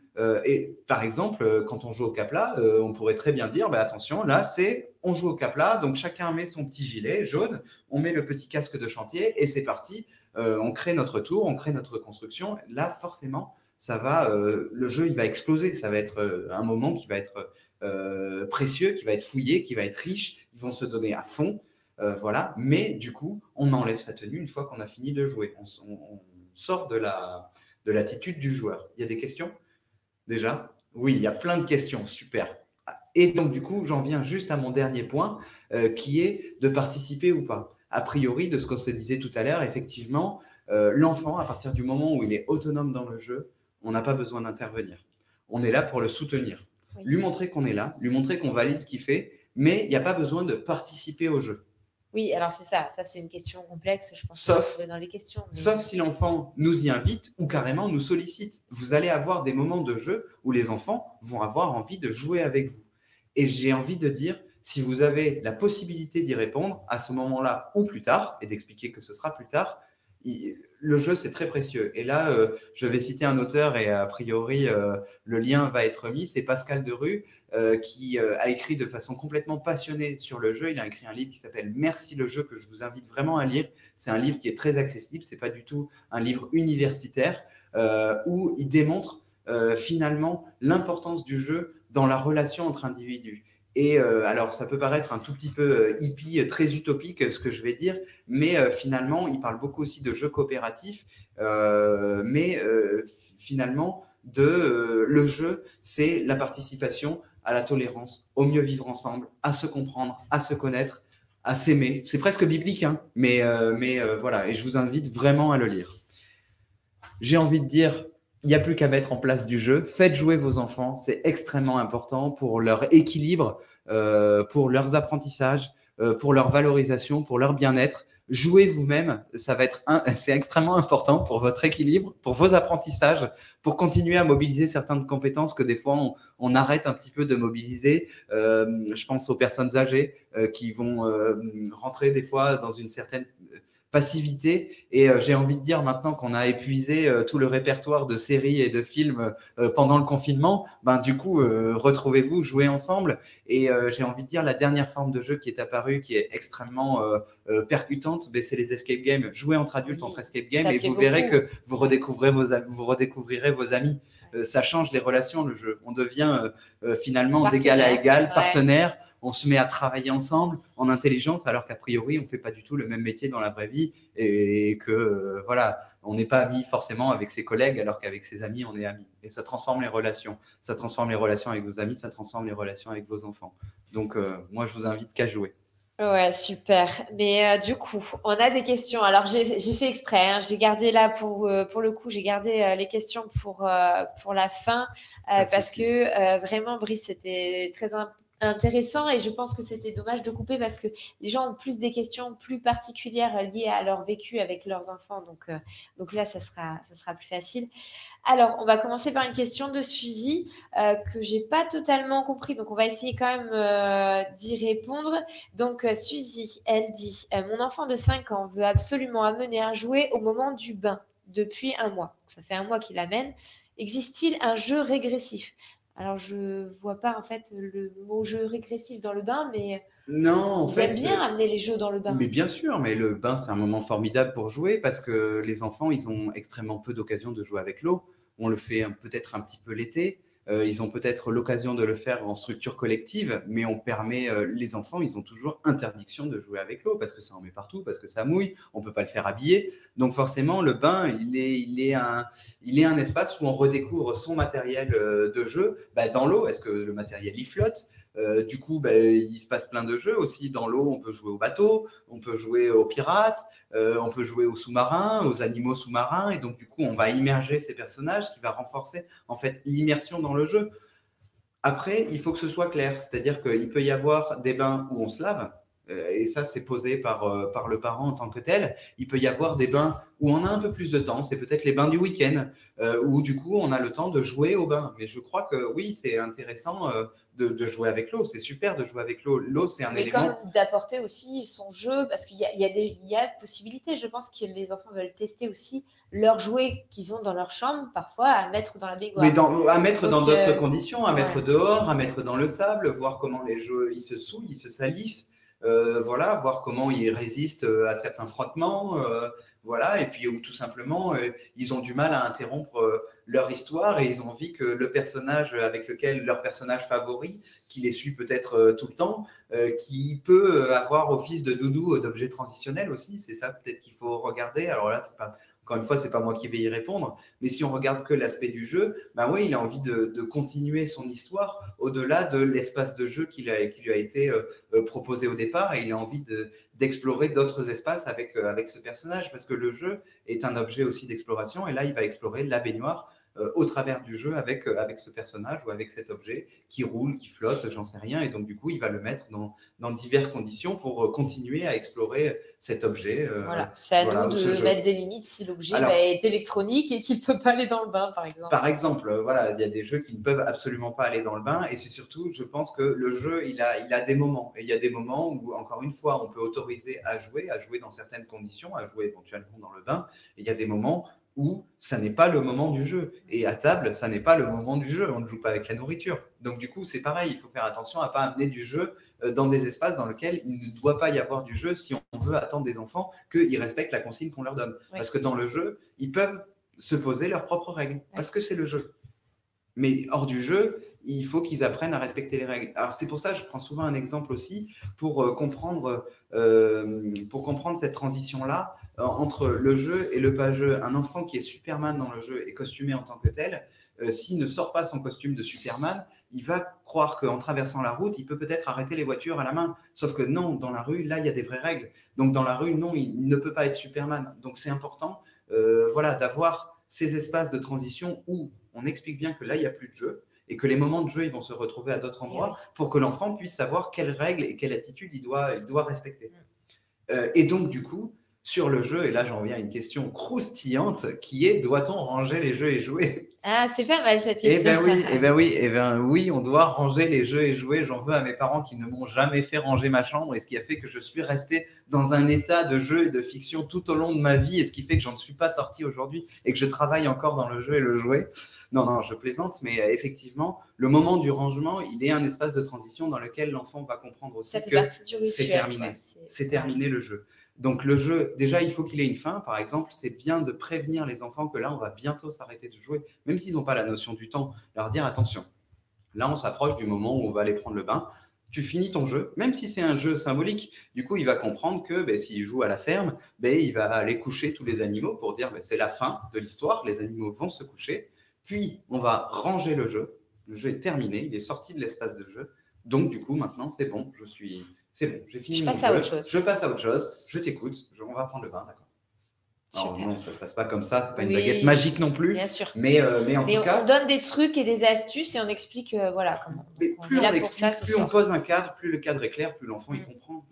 par exemple, quand on joue au Capla, on pourrait très bien dire, bah, attention, là, on joue au Capla, donc chacun met son petit gilet jaune, on met le petit casque de chantier et c'est parti. On crée notre tour, on crée notre construction. Là, forcément, le jeu, il va exploser. Ça va être un moment qui va être précieux, qui va être fouillé, qui va être riche. Ils vont se donner à fond. Voilà. Mais du coup, on enlève sa tenue une fois qu'on a fini de jouer. On sort de l'attitude du joueur. Il y a des questions déjà? Oui, il y a plein de questions. Super. Et donc, du coup, j'en viens juste à mon dernier point, qui est de participer ou pas. A priori, de ce qu'on se disait tout à l'heure, effectivement, l'enfant, à partir du moment où il est autonome dans le jeu, on n'a pas besoin d'intervenir. On est là pour le soutenir. Oui. Lui montrer qu'on est là, lui montrer qu'on valide ce qu'il fait, mais il n'y a pas besoin de participer au jeu. Oui, alors c'est ça. Ça, c'est une question complexe, je pense. Sauf, dans les questions. Mais... sauf si l'enfant nous y invite ou carrément nous sollicite. Vous allez avoir des moments de jeu où les enfants vont avoir envie de jouer avec vous. Et j'ai envie de dire, si vous avez la possibilité d'y répondre à ce moment-là ou plus tard, et d'expliquer que ce sera plus tard, le jeu, c'est très précieux. Et là, je vais citer un auteur et a priori, le lien va être mis. C'est Pascal Derue qui a écrit de façon complètement passionnée sur le jeu. Il a écrit un livre qui s'appelle « Merci le jeu » que je vous invite vraiment à lire. C'est un livre qui est très accessible. Ce n'est pas du tout un livre universitaire où il démontre finalement l'importance du jeu dans la relation entre individus. Et alors, ça peut paraître un tout petit peu hippie, très utopique, ce que je vais dire, mais finalement, il parle beaucoup aussi de jeux coopératifs, mais finalement, le jeu, c'est la participation à la tolérance, au mieux vivre ensemble, à se comprendre, à se connaître, à s'aimer. C'est presque biblique, hein, mais voilà, et je vous invite vraiment à le lire. J'ai envie de dire, il n'y a plus qu'à mettre en place du jeu. Faites jouer vos enfants, c'est extrêmement important pour leur équilibre, pour leurs apprentissages, pour leur valorisation, pour leur bien-être. Jouez vous-même, c'est extrêmement important pour votre équilibre, pour vos apprentissages, pour continuer à mobiliser certaines compétences que des fois on arrête un petit peu de mobiliser. Je pense aux personnes âgées qui vont rentrer des fois dans une certaine passivité. Et j'ai envie de dire, maintenant qu'on a épuisé tout le répertoire de séries et de films pendant le confinement, ben, du coup, retrouvez-vous, jouez ensemble. Et j'ai envie de dire, la dernière forme de jeu qui est apparue, qui est extrêmement percutante, ben, c'est les escape games. Jouez entre adultes, entre escape games, et vous verrez que vous redécouvrirez vos amis. Ça change les relations, le jeu. On devient finalement d'égal à égal, partenaire. On se met à travailler ensemble en intelligence, alors qu'a priori, on ne fait pas du tout le même métier dans la vraie vie et que voilà, on n'est pas amis forcément avec ses collègues, alors qu'avec ses amis, on est amis. Et ça transforme les relations. Ça transforme les relations avec vos amis, ça transforme les relations avec vos enfants. Donc, moi, je vous invite qu'à jouer. Ouais, super. Mais du coup, on a des questions. Alors, j'ai fait exprès. Hein. J'ai gardé là pour le coup, j'ai gardé les questions pour la fin parce que vraiment, Brice, c'était très intéressant et je pense que c'était dommage de couper parce que les gens ont plus des questions plus particulières liées à leur vécu avec leurs enfants. Donc là, ça sera plus facile. Alors, on va commencer par une question de Suzy que j'ai pas totalement compris. Donc, on va essayer quand même d'y répondre. Donc, Suzy, elle dit « Mon enfant de 5 ans veut absolument amener un jouet au moment du bain depuis un mois. » Ça fait un mois qu'il l'amène. Existe-t-il un jeu régressif ? Alors, je vois pas en fait le mot jeu régressif dans le bain, mais Non, en ils aiment fait, bien amener les jeux dans le bain. mais bien sûr, mais le bain, c'est un moment formidable pour jouer parce que les enfants, ils ont extrêmement peu d'occasion de jouer avec l'eau. On le fait peut-être un petit peu l'été. Ils ont peut-être l'occasion de le faire en structure collective, mais on permet, les enfants, ils ont toujours interdiction de jouer avec l'eau parce que ça en met partout, parce que ça mouille, on ne peut pas le faire habiller. Donc forcément, le bain, il est un espace où on redécouvre son matériel de jeu dans l'eau. Est-ce que le matériel y flotte? Du coup, il se passe plein de jeux aussi. Dans l'eau, on peut jouer au bateau, on peut jouer aux pirates, on peut jouer aux sous-marins, aux animaux sous-marins. Et donc, du coup, on va immerger ces personnages, ce qui va renforcer en fait l'immersion dans le jeu. Après, il faut que ce soit clair. C'est-à-dire qu'il peut y avoir des bains où on se lave, et ça, c'est posé par le parent en tant que tel. Il peut y avoir des bains où on a un peu plus de temps. C'est peut-être les bains du week-end, où du coup, on a le temps de jouer au bain. Mais je crois que oui, c'est intéressant de jouer avec l'eau. C'est super de jouer avec l'eau. L'eau, c'est un élément. Mais comme d'apporter aussi son jeu, parce qu'il y a possibilité, je pense que les enfants veulent tester aussi leurs jouets qu'ils ont dans leur chambre, parfois, à mettre dans la baignoire. Mais à mettre dans d'autres conditions, à mettre dehors, à mettre dans le sable, voir comment les jeux ils se souillent, ils se salissent. Voilà, voir comment ils résistent à certains frottements, voilà, et puis ou tout simplement ils ont du mal à interrompre leur histoire et ils ont envie que le personnage avec lequel leur personnage favori, qui les suit peut-être tout le temps, qui peut avoir office de doudou, d'objet transitionnel aussi, c'est ça peut-être qu'il faut regarder. Alors là, c'est pas encore une fois, c'est pas moi qui vais y répondre, mais si on regarde que l'aspect du jeu, oui, il a envie de continuer son histoire au-delà de l'espace de jeu qui lui a été proposé au départ, et il a envie d'explorer d'autres espaces avec ce personnage, parce que le jeu est un objet aussi d'exploration, et là, il va explorer la baignoire au travers du jeu avec ce personnage ou avec cet objet qui roule, qui flotte, j'en sais rien, et donc du coup, il va le mettre dans diverses conditions pour continuer à explorer cet objet. Voilà, c'est à nous de mettre des limites si l'objet est électronique et qu'il ne peut pas aller dans le bain, par exemple. Par exemple, voilà, il y a des jeux qui ne peuvent absolument pas aller dans le bain, et c'est surtout, je pense que le jeu, il a des moments, et il y a des moments où, encore une fois, on peut autoriser à jouer dans certaines conditions, à jouer éventuellement dans le bain, et il y a des moments où ça n'est pas le moment du jeu. Et à table, ça n'est pas le moment du jeu. On ne joue pas avec la nourriture. Donc du coup, c'est pareil. Il faut faire attention à ne pas amener du jeu dans des espaces dans lesquels il ne doit pas y avoir du jeu si on veut attendre des enfants qu'ils respectent la consigne qu'on leur donne. Oui. Parce que dans le jeu, ils peuvent se poser leurs propres règles. Parce que c'est le jeu. Mais hors du jeu, il faut qu'ils apprennent à respecter les règles. Alors c'est pour ça que je prends souvent un exemple aussi pour comprendre cette transition-là entre le jeu et le pas-jeu. Un enfant qui est Superman dans le jeu et costumé en tant que tel, s'il ne sort pas son costume de Superman, il va croire qu'en traversant la route, il peut peut-être arrêter les voitures à la main. Sauf que non, dans la rue, là, il y a des vraies règles. Donc dans la rue, non, il ne peut pas être Superman. Donc c'est important d'avoir ces espaces de transition où on explique bien que là, il n'y a plus de jeu et que les moments de jeu, ils vont se retrouver à d'autres endroits pour que l'enfant puisse savoir quelles règles et quelle attitude il doit respecter. Et donc, du coup, sur le jeu, et là, j'en reviens à une question croustillante qui est, doit-on ranger les jeux et jouer ? Ah, c'est pas mal cette question. Oui, on doit ranger les jeux et jouer. J'en veux à mes parents qui ne m'ont jamais fait ranger ma chambre, et ce qui a fait que je suis resté dans un état de jeu et de fiction tout au long de ma vie, et ce qui fait que j'en suis pas sorti aujourd'hui et que je travaille encore dans le jeu et le jouet. Non, je plaisante, mais effectivement, le moment du rangement, il est un espace de transition dans lequel l'enfant va comprendre aussi que c'est terminé. C'est terminé le jeu. Donc le jeu, déjà, il faut qu'il ait une fin. Par exemple, c'est bien de prévenir les enfants que là, on va bientôt s'arrêter de jouer, même s'ils n'ont pas la notion du temps. Leur dire, attention, là, on s'approche du moment où on va aller prendre le bain. Tu finis ton jeu, même si c'est un jeu symbolique. Du coup, il va comprendre que s'il joue à la ferme, il va aller coucher tous les animaux pour dire c'est la fin de l'histoire, les animaux vont se coucher. Puis, on va ranger le jeu. Le jeu est terminé, il est sorti de l'espace de jeu. Donc, du coup, maintenant, c'est bon, j'ai fini mon jeu. Je passe à autre chose, je t'écoute, on va prendre le bain, d'accord. Alors, non, ça ne se passe pas comme ça, c'est pas une baguette magique non plus. Bien sûr. Mais en tout cas, on donne des trucs et des astuces et on explique comment. Plus on pose un cadre, plus le cadre est clair, plus l'enfant il comprend.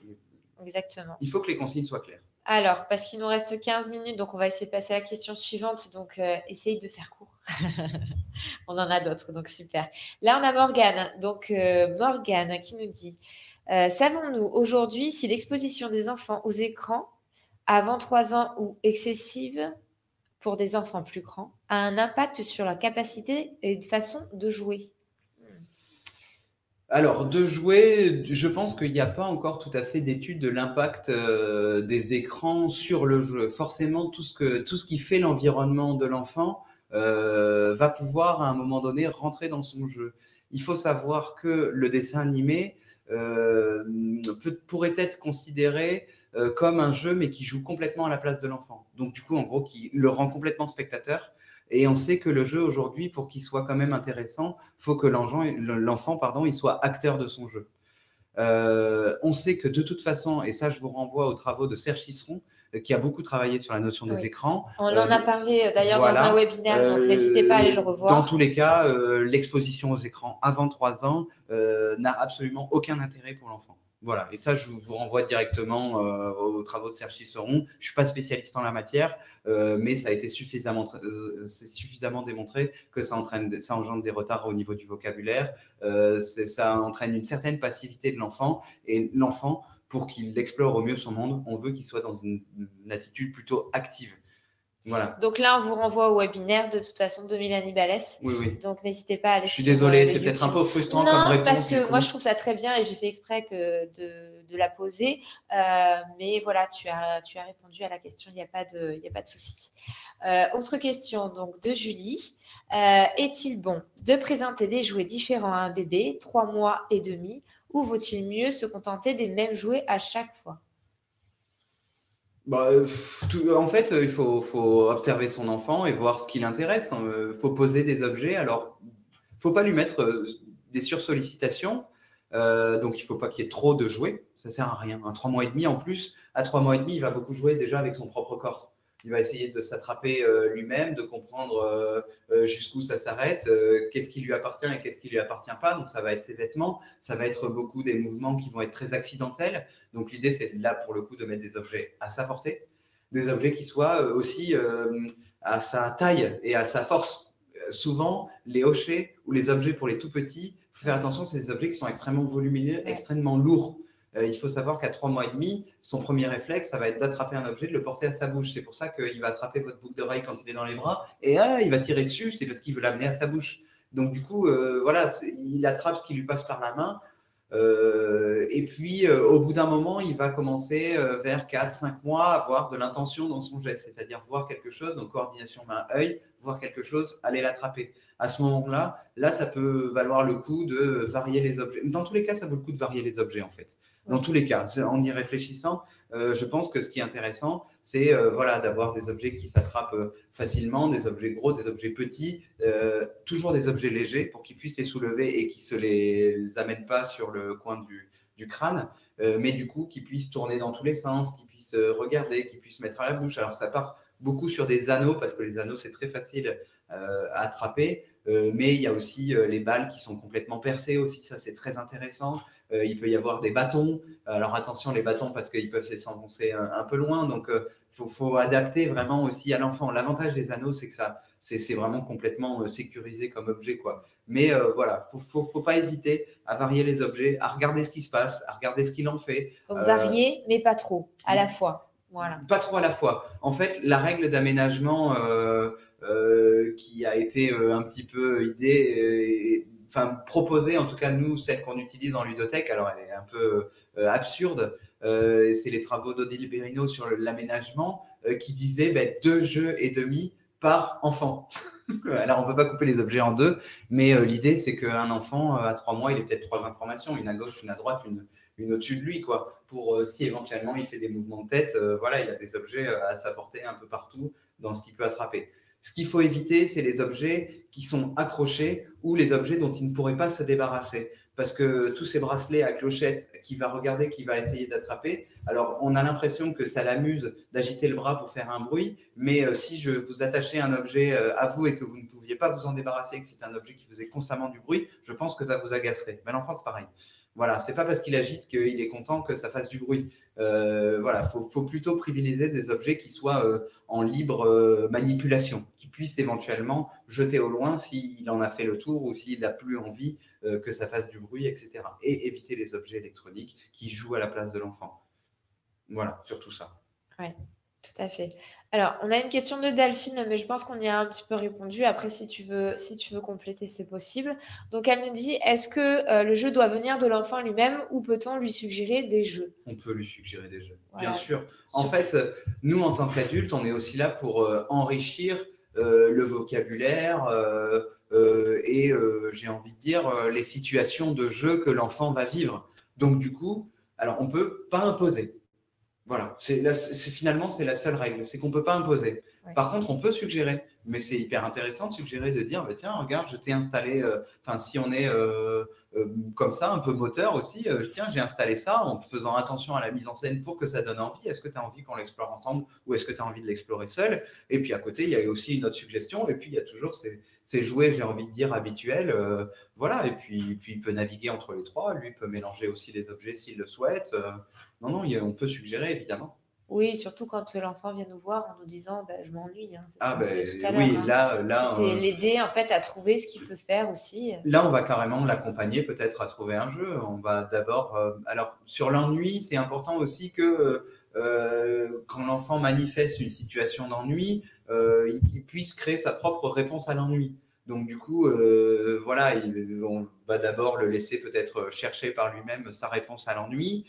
Exactement. Il faut que les consignes soient claires. Alors, parce qu'il nous reste 15 minutes, donc on va essayer de passer à la question suivante. Donc, essaye de faire court. On en a d'autres, donc super. Là, on a Morgane. Donc, Morgane qui nous dit savons-nous aujourd'hui si l'exposition des enfants aux écrans avant 3 ans ou excessive pour des enfants plus grands a un impact sur leur capacité et façon de jouer ? Alors, de jouer, je pense qu'il n'y a pas encore tout à fait d'étude de l'impact des écrans sur le jeu. Forcément, tout ce qui fait l'environnement de l'enfant va pouvoir à un moment donné rentrer dans son jeu. Il faut savoir que le dessin animé euh, pourrait être considéré comme un jeu, mais qui joue complètement à la place de l'enfant. Donc, du coup, en gros, qui le rend complètement spectateur. Et on sait que le jeu aujourd'hui, pour qu'il soit quand même intéressant, faut que l'enfant, pardon, il soit acteur de son jeu. On sait que de toute façon, et ça je vous renvoie aux travaux de Serge Tisseron, qui a beaucoup travaillé sur la notion des Oui. écrans. On en a parlé d'ailleurs dans un Voilà. webinaire, donc n'hésitez pas à aller le Dans tous revoir. les cas, l'exposition aux écrans avant 3 ans n'a absolument aucun intérêt pour l'enfant. Voilà, et ça, je vous renvoie directement aux travaux de Serge Tisseron. Je ne suis pas spécialiste en la matière, mais ça a été c'est suffisamment démontré que ça engendre des retards au niveau du vocabulaire, ça entraîne une certaine passivité de l'enfant, et l'enfant, pour qu'il explore au mieux son monde, on veut qu'il soit dans une attitude plutôt active. Voilà. Donc là, on vous renvoie au webinaire de toute façon de Mélanie Balès. Oui, oui. Donc n'hésitez pas à aller Je suis sur désolé, le c'est peut-être un YouTube. peu frustrant Non, comme réponse. parce que moi je trouve ça très bien et j'ai fait exprès de la poser. Mais voilà, tu as répondu à la question, il n'y a pas de souci. Autre question donc de Julie. Est-il bon de présenter des jouets différents à un bébé, 3 mois et demi, ou vaut-il mieux se contenter des mêmes jouets à chaque fois? Bah, en fait, il faut observer son enfant et voir ce qui l'intéresse. Il faut poser des objets. Alors, faut pas lui mettre des sursollicitations. Donc, il faut pas qu'il y ait trop de jouets. Ça sert à rien. Un 3 mois et demi, en plus, à 3 mois et demi, il va beaucoup jouer déjà avec son propre corps. Il va essayer de s'attraper lui-même, de comprendre jusqu'où ça s'arrête, qu'est-ce qui lui appartient et qu'est-ce qui lui appartient pas. Donc, ça va être ses vêtements, ça va être beaucoup des mouvements qui vont être très accidentels. Donc, l'idée, c'est là, pour le coup, de mettre des objets à sa portée, des objets qui soient aussi à sa taille et à sa force. Souvent, les hochets ou les objets pour les tout petits, il faut faire attention, c'est des objets qui sont extrêmement volumineux, extrêmement lourds. Il faut savoir qu'à 3 mois et demi, son premier réflexe, ça va être d'attraper un objet, de le porter à sa bouche. C'est pour ça qu'il va attraper votre boucle d'oreille quand il est dans les bras et il va tirer dessus, c'est parce qu'il veut l'amener à sa bouche. Donc du coup, voilà, il attrape ce qui lui passe par la main. Et puis, au bout d'un moment, il va commencer vers 4-5 mois à avoir de l'intention dans son geste, c'est-à-dire voir quelque chose, donc coordination main-œil, voir quelque chose, aller l'attraper. À ce moment-là, là, ça peut valoir le coup de varier les objets. Dans tous les cas, ça vaut le coup de varier les objets, en fait. Dans tous les cas, en y réfléchissant, je pense que ce qui est intéressant, c'est voilà, d'avoir des objets qui s'attrapent facilement, des objets gros, des objets petits, toujours des objets légers pour qu'ils puissent les soulever et qu'ils ne se les amènent pas sur le coin du crâne, mais du coup qu'ils puissent tourner dans tous les sens, qu'ils puissent regarder, qu'ils puissent mettre à la bouche. Alors ça part beaucoup sur des anneaux, parce que les anneaux, c'est très facile à attraper, mais il y a aussi les balles qui sont complètement percées aussi, ça c'est très intéressant. Il peut y avoir des bâtons. Alors attention les bâtons, parce qu'ils peuvent s'enfoncer un peu loin, donc faut adapter vraiment aussi à l'enfant. L'avantage des anneaux, c'est que c'est vraiment complètement sécurisé comme objet, quoi. Mais voilà, faut pas hésiter à varier les objets, à regarder ce qui se passe, à regarder ce qu'il en fait. Donc varier, mais pas trop, à la fois. Voilà. Pas trop à la fois. En fait, la règle d'aménagement qui a été un petit peu proposée, en tout cas nous, celle qu'on utilise en ludothèque, alors elle est un peu absurde, c'est les travaux d'Odile Berino sur l'aménagement qui disait 2 jeux et demi par enfant. Alors on ne peut pas couper les objets en deux, mais l'idée c'est qu'un enfant à 3 mois, il ait peut-être 3 informations, une à gauche, une à droite, une au-dessus de lui, quoi. Pour si éventuellement il fait des mouvements de tête, voilà, il a des objets à sa portée un peu partout dans ce qu'il peut attraper. Ce qu'il faut éviter, c'est les objets qui sont accrochés ou les objets dont il ne pourrait pas se débarrasser. Parce que tous ces bracelets à clochettes qui va regarder, qui va essayer d'attraper, alors on a l'impression que ça l'amuse d'agiter le bras pour faire un bruit, mais si je vous attachais un objet à vous et que vous ne pouviez pas vous en débarrasser, que c'est un objet qui faisait constamment du bruit, je pense que ça vous agacerait. Mais l'enfant, c'est pareil. Voilà, c'est pas parce qu'il agite qu'il est content que ça fasse du bruit. Voilà, faut plutôt privilégier des objets qui soient en libre manipulation, qui puissent éventuellement jeter au loin s'il en a fait le tour ou s'il n'a plus envie que ça fasse du bruit, etc. Et éviter les objets électroniques qui jouent à la place de l'enfant. Voilà, surtout ça. Oui, tout à fait. Alors, on a une question de Delphine, mais je pense qu'on y a un petit peu répondu. Après, si tu veux compléter, c'est possible. Donc, elle nous dit, est-ce que le jeu doit venir de l'enfant lui-même ou peut-on lui suggérer des jeux? On peut lui suggérer des jeux, bien Voilà. sûr. En fait, nous, en tant qu'adultes, on est aussi là pour enrichir le vocabulaire et, j'ai envie de dire, les situations de jeu que l'enfant va vivre. Donc, du coup, alors, on ne peut pas imposer. Voilà, finalement, c'est la seule règle, c'est qu'on ne peut pas imposer. Ouais. Par contre, on peut suggérer, mais c'est hyper intéressant de suggérer, de dire, bah, tiens, regarde, je t'ai installé, si on est comme ça, un peu moteur aussi, tiens, j'ai installé ça en faisant attention à la mise en scène pour que ça donne envie. Est-ce que tu as envie qu'on l'explore ensemble ou est-ce que tu as envie de l'explorer seul? Et puis à côté, il y a aussi une autre suggestion, et puis il y a toujours ces jouets, j'ai envie de dire, habituels. Voilà, et puis il peut naviguer entre les trois, lui peut mélanger aussi les objets s'il le souhaite. Non, non, on peut suggérer, évidemment. Oui, surtout quand l'enfant vient nous voir en nous disant je m'ennuie. Hein, Ah, ben tout à oui, l'heure, là, c'était l'aider en fait à trouver ce qu'il peut faire aussi. là, on va carrément l'accompagner peut-être à trouver un jeu. On va d'abord. Alors, sur l'ennui, c'est important aussi que quand l'enfant manifeste une situation d'ennui, il puisse créer sa propre réponse à l'ennui. Donc, du coup, voilà, on va d'abord le laisser peut-être chercher par lui-même sa réponse à l'ennui.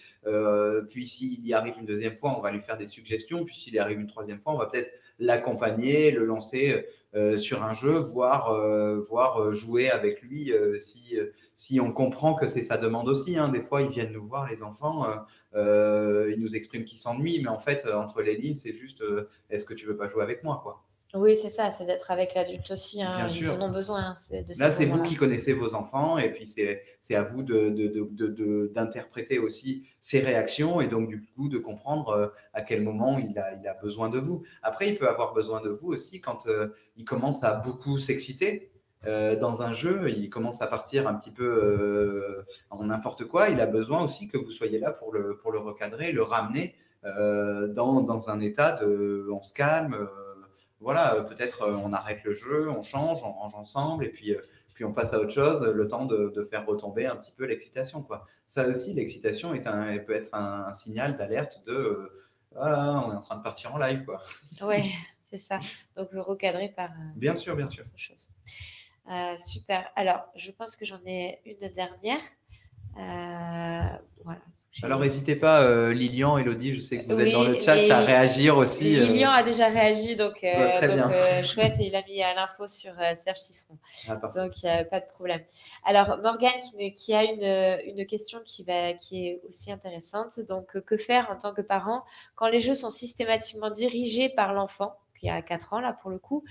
Puis, s'il y arrive une deuxième fois, on va lui faire des suggestions. Puis, s'il y arrive une troisième fois, on va peut-être l'accompagner, le lancer sur un jeu, voire jouer avec lui si on comprend que c'est sa demande aussi. Hein. Des fois, ils viennent nous voir, les enfants, ils nous expriment qu'ils s'ennuient, mais en fait, entre les lignes, c'est juste est-ce que tu veux pas jouer avec moi, quoi. Oui, c'est ça, c'est d'être avec l'adulte aussi. Hein, Bien ils sûr. en ont besoin. Là, c'est vous qui connaissez vos enfants et puis c'est à vous d'interpréter aussi ses réactions et donc du coup de comprendre à quel moment il a besoin de vous. Après, il peut avoir besoin de vous aussi quand il commence à beaucoup s'exciter. Dans un jeu, il commence à partir un petit peu en n'importe quoi. Il a besoin aussi que vous soyez là pour le recadrer, le ramener dans un état de on se calme. Voilà, peut-être on arrête le jeu, on change, on range ensemble, et puis on passe à autre chose, le temps de faire retomber un petit peu l'excitation, quoi. Ça aussi, l'excitation peut être un signal d'alerte de ah, on est en train de partir en live, quoi. Oui, c'est ça. Donc recadré par bien sûr, bien sûr. autre chose. Super. Alors, je pense que j'en ai une dernière. Voilà. Alors, n'hésitez pas, Lilian, Elodie, je sais que vous êtes Oui, dans le chat, à réagir aussi. Lilian a déjà réagi, donc, très bien. chouette, et il a mis l'info sur Serge Tisseron. Ah, parfait. Donc, il n'y a pas de problème. Alors, Morgane qui a une question qui est aussi intéressante. Donc, que faire en tant que parent quand les jeux sont systématiquement dirigés par l'enfant, qui a 4 ans là pour le coup,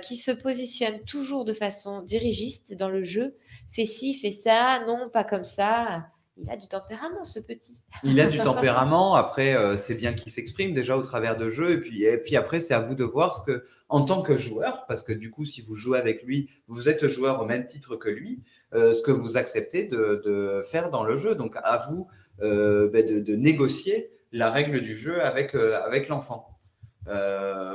qui se positionne toujours de façon dirigiste dans le jeu, fais ci, fais ça, non, pas comme ça. Il a du tempérament, ce petit. Il a du tempérament. Après, c'est bien qu'il s'exprime déjà au travers de jeux. Et puis après, c'est à vous de voir ce que, en tant que joueur, parce que du coup, si vous jouez avec lui, vous êtes joueur au même titre que lui, ce que vous acceptez de faire dans le jeu. Donc, à vous de négocier la règle du jeu avec l'enfant.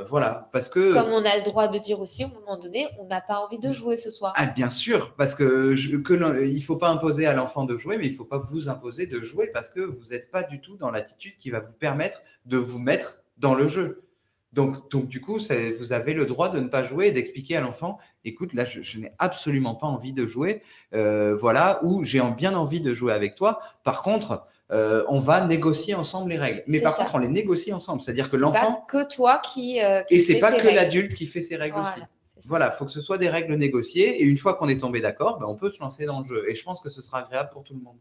Voilà, parce que… Comme on a le droit de dire aussi, à un moment donné, on n'a pas envie de jouer ce soir. Ah, bien sûr, parce que il ne faut pas imposer à l'enfant de jouer, mais il ne faut pas vous imposer de jouer parce que vous n'êtes pas du tout dans l'attitude qui va vous permettre de vous mettre dans le jeu. Donc du coup, vous avez le droit de ne pas jouer et d'expliquer à l'enfant, écoute, là, je n'ai absolument pas envie de jouer, voilà, ou j'ai bien envie de jouer avec toi. Par contre, on va négocier ensemble les règles. Mais par contre, on les négocie ensemble. C'est-à-dire que l'enfant… C'est pas que toi qui et c'est pas que règles. l'adulte qui fait ses règles aussi. Voilà, il faut que ce soit des règles négociées. Et une fois qu'on est tombé d'accord, on peut se lancer dans le jeu. Et je pense que ce sera agréable pour tout le monde.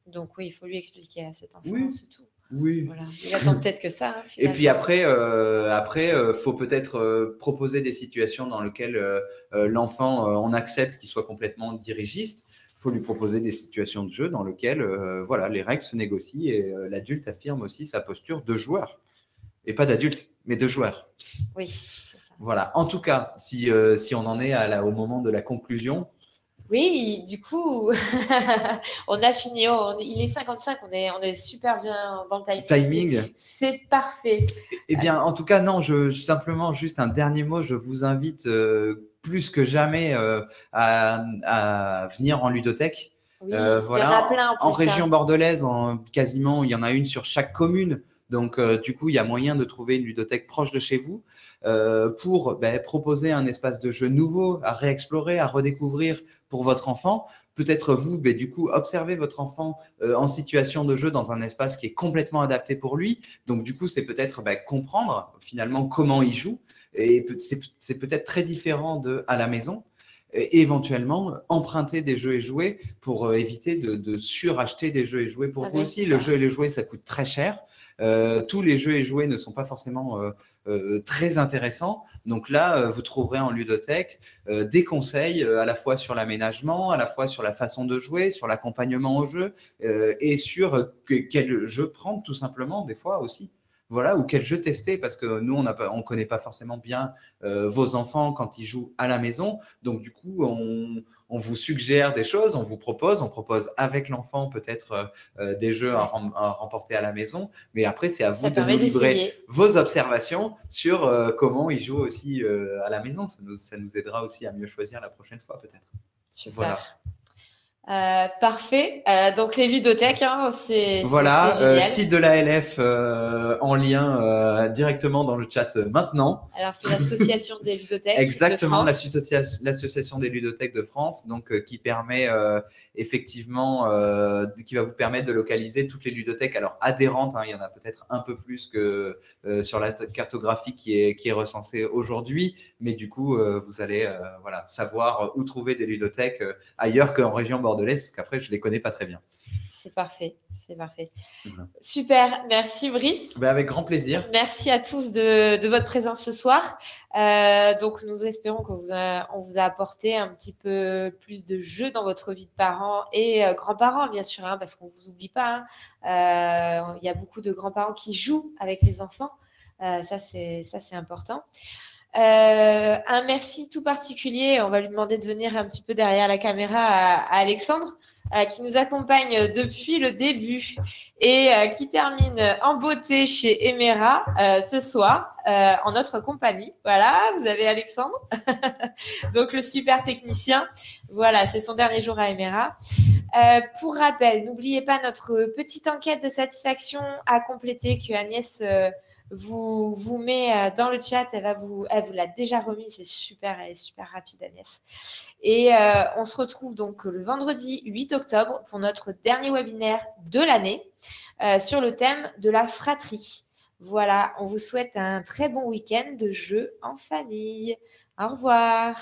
Donc oui, il faut lui expliquer à cet enfant, c'est tout. Oui. Voilà. Il attend peut-être que ça. Hein, et puis après, faut peut-être proposer des situations dans lesquelles l'enfant, on accepte qu'il soit complètement dirigiste. Il faut lui proposer des situations de jeu dans lesquelles voilà, les règles se négocient et l'adulte affirme aussi sa posture de joueur. Et pas d'adulte, mais de joueur. Oui, c'est ça. Voilà. En tout cas, si on en est au moment de la conclusion. Oui, du coup, on a fini. Il est 55, on est super bien dans le timing. C'est parfait. Eh bien, en tout cas, non, simplement, juste un dernier mot, je vous invite plus que jamais à venir en ludothèque. Oui, voilà. Il y en a plein en région bordelaise, quasiment, il y en a une sur chaque commune. Donc, du coup, il y a moyen de trouver une ludothèque proche de chez vous pour proposer un espace de jeu nouveau à réexplorer, à redécouvrir pour votre enfant. Peut-être vous, du coup, observez votre enfant en situation de jeu dans un espace qui est complètement adapté pour lui. Donc, du coup, c'est peut-être comprendre finalement comment il joue. Et c'est peut-être très différent de à la maison. Et éventuellement, emprunter des jeux et jouets pour éviter de suracheter des jeux et jouets pour vous aussi. Le jeu et les jouets, ça coûte très cher. Tous les jeux et jouets ne sont pas forcément très intéressants. Donc là, vous trouverez en ludothèque des conseils à la fois sur l'aménagement, à la fois sur la façon de jouer, sur l'accompagnement au jeu et sur quel jeu prendre tout simplement des fois aussi. Voilà, ou quel jeu tester, parce que nous, on ne connaît pas forcément bien vos enfants quand ils jouent à la maison. Donc, du coup, on vous suggère des choses, on propose avec l'enfant peut-être des jeux à remporter à la maison. Mais après, c'est à vous de nous livrer vos observations sur comment ils jouent aussi à la maison. Ça nous aidera aussi à mieux choisir la prochaine fois, peut-être. Super. Voilà. Parfait. Donc les ludothèques, c'est site de l'ALF en lien directement dans le chat maintenant. Alors c'est l'association des ludothèques. Exactement, l'association des ludothèques de France, donc qui permet effectivement, qui va vous permettre de localiser toutes les ludothèques. Alors adhérentes, il y en a peut-être un peu plus que sur la cartographie qui est recensée aujourd'hui, mais du coup vous allez savoir où trouver des ludothèques ailleurs qu'en région bordelaise, parce qu'après je les connais pas très bien. C'est parfait, c'est parfait. Voilà. Super, merci Brice. Avec grand plaisir. Merci à tous de votre présence ce soir. Donc nous espérons qu'on vous a apporté un petit peu plus de jeux dans votre vie de parents et grands-parents bien sûr, parce qu'on vous oublie pas. Il y a beaucoup de grands-parents qui jouent avec les enfants. Ça c'est important. Un merci tout particulier, on va lui demander de venir un petit peu derrière la caméra à Alexandre, qui nous accompagne depuis le début et qui termine en beauté chez Emera ce soir en notre compagnie. Voilà, vous avez Alexandre, donc le super technicien. Voilà, c'est son dernier jour à Emera. Pour rappel, n'oubliez pas notre petite enquête de satisfaction à compléter que Agnès vous met dans le chat. Elle vous l'a déjà remis, c'est super, elle est super rapide Agnès. Et on se retrouve donc le vendredi 8 octobre pour notre dernier webinaire de l'année sur le thème de la fratrie. Voilà, on vous souhaite un très bon week-end de jeux en famille. Au revoir.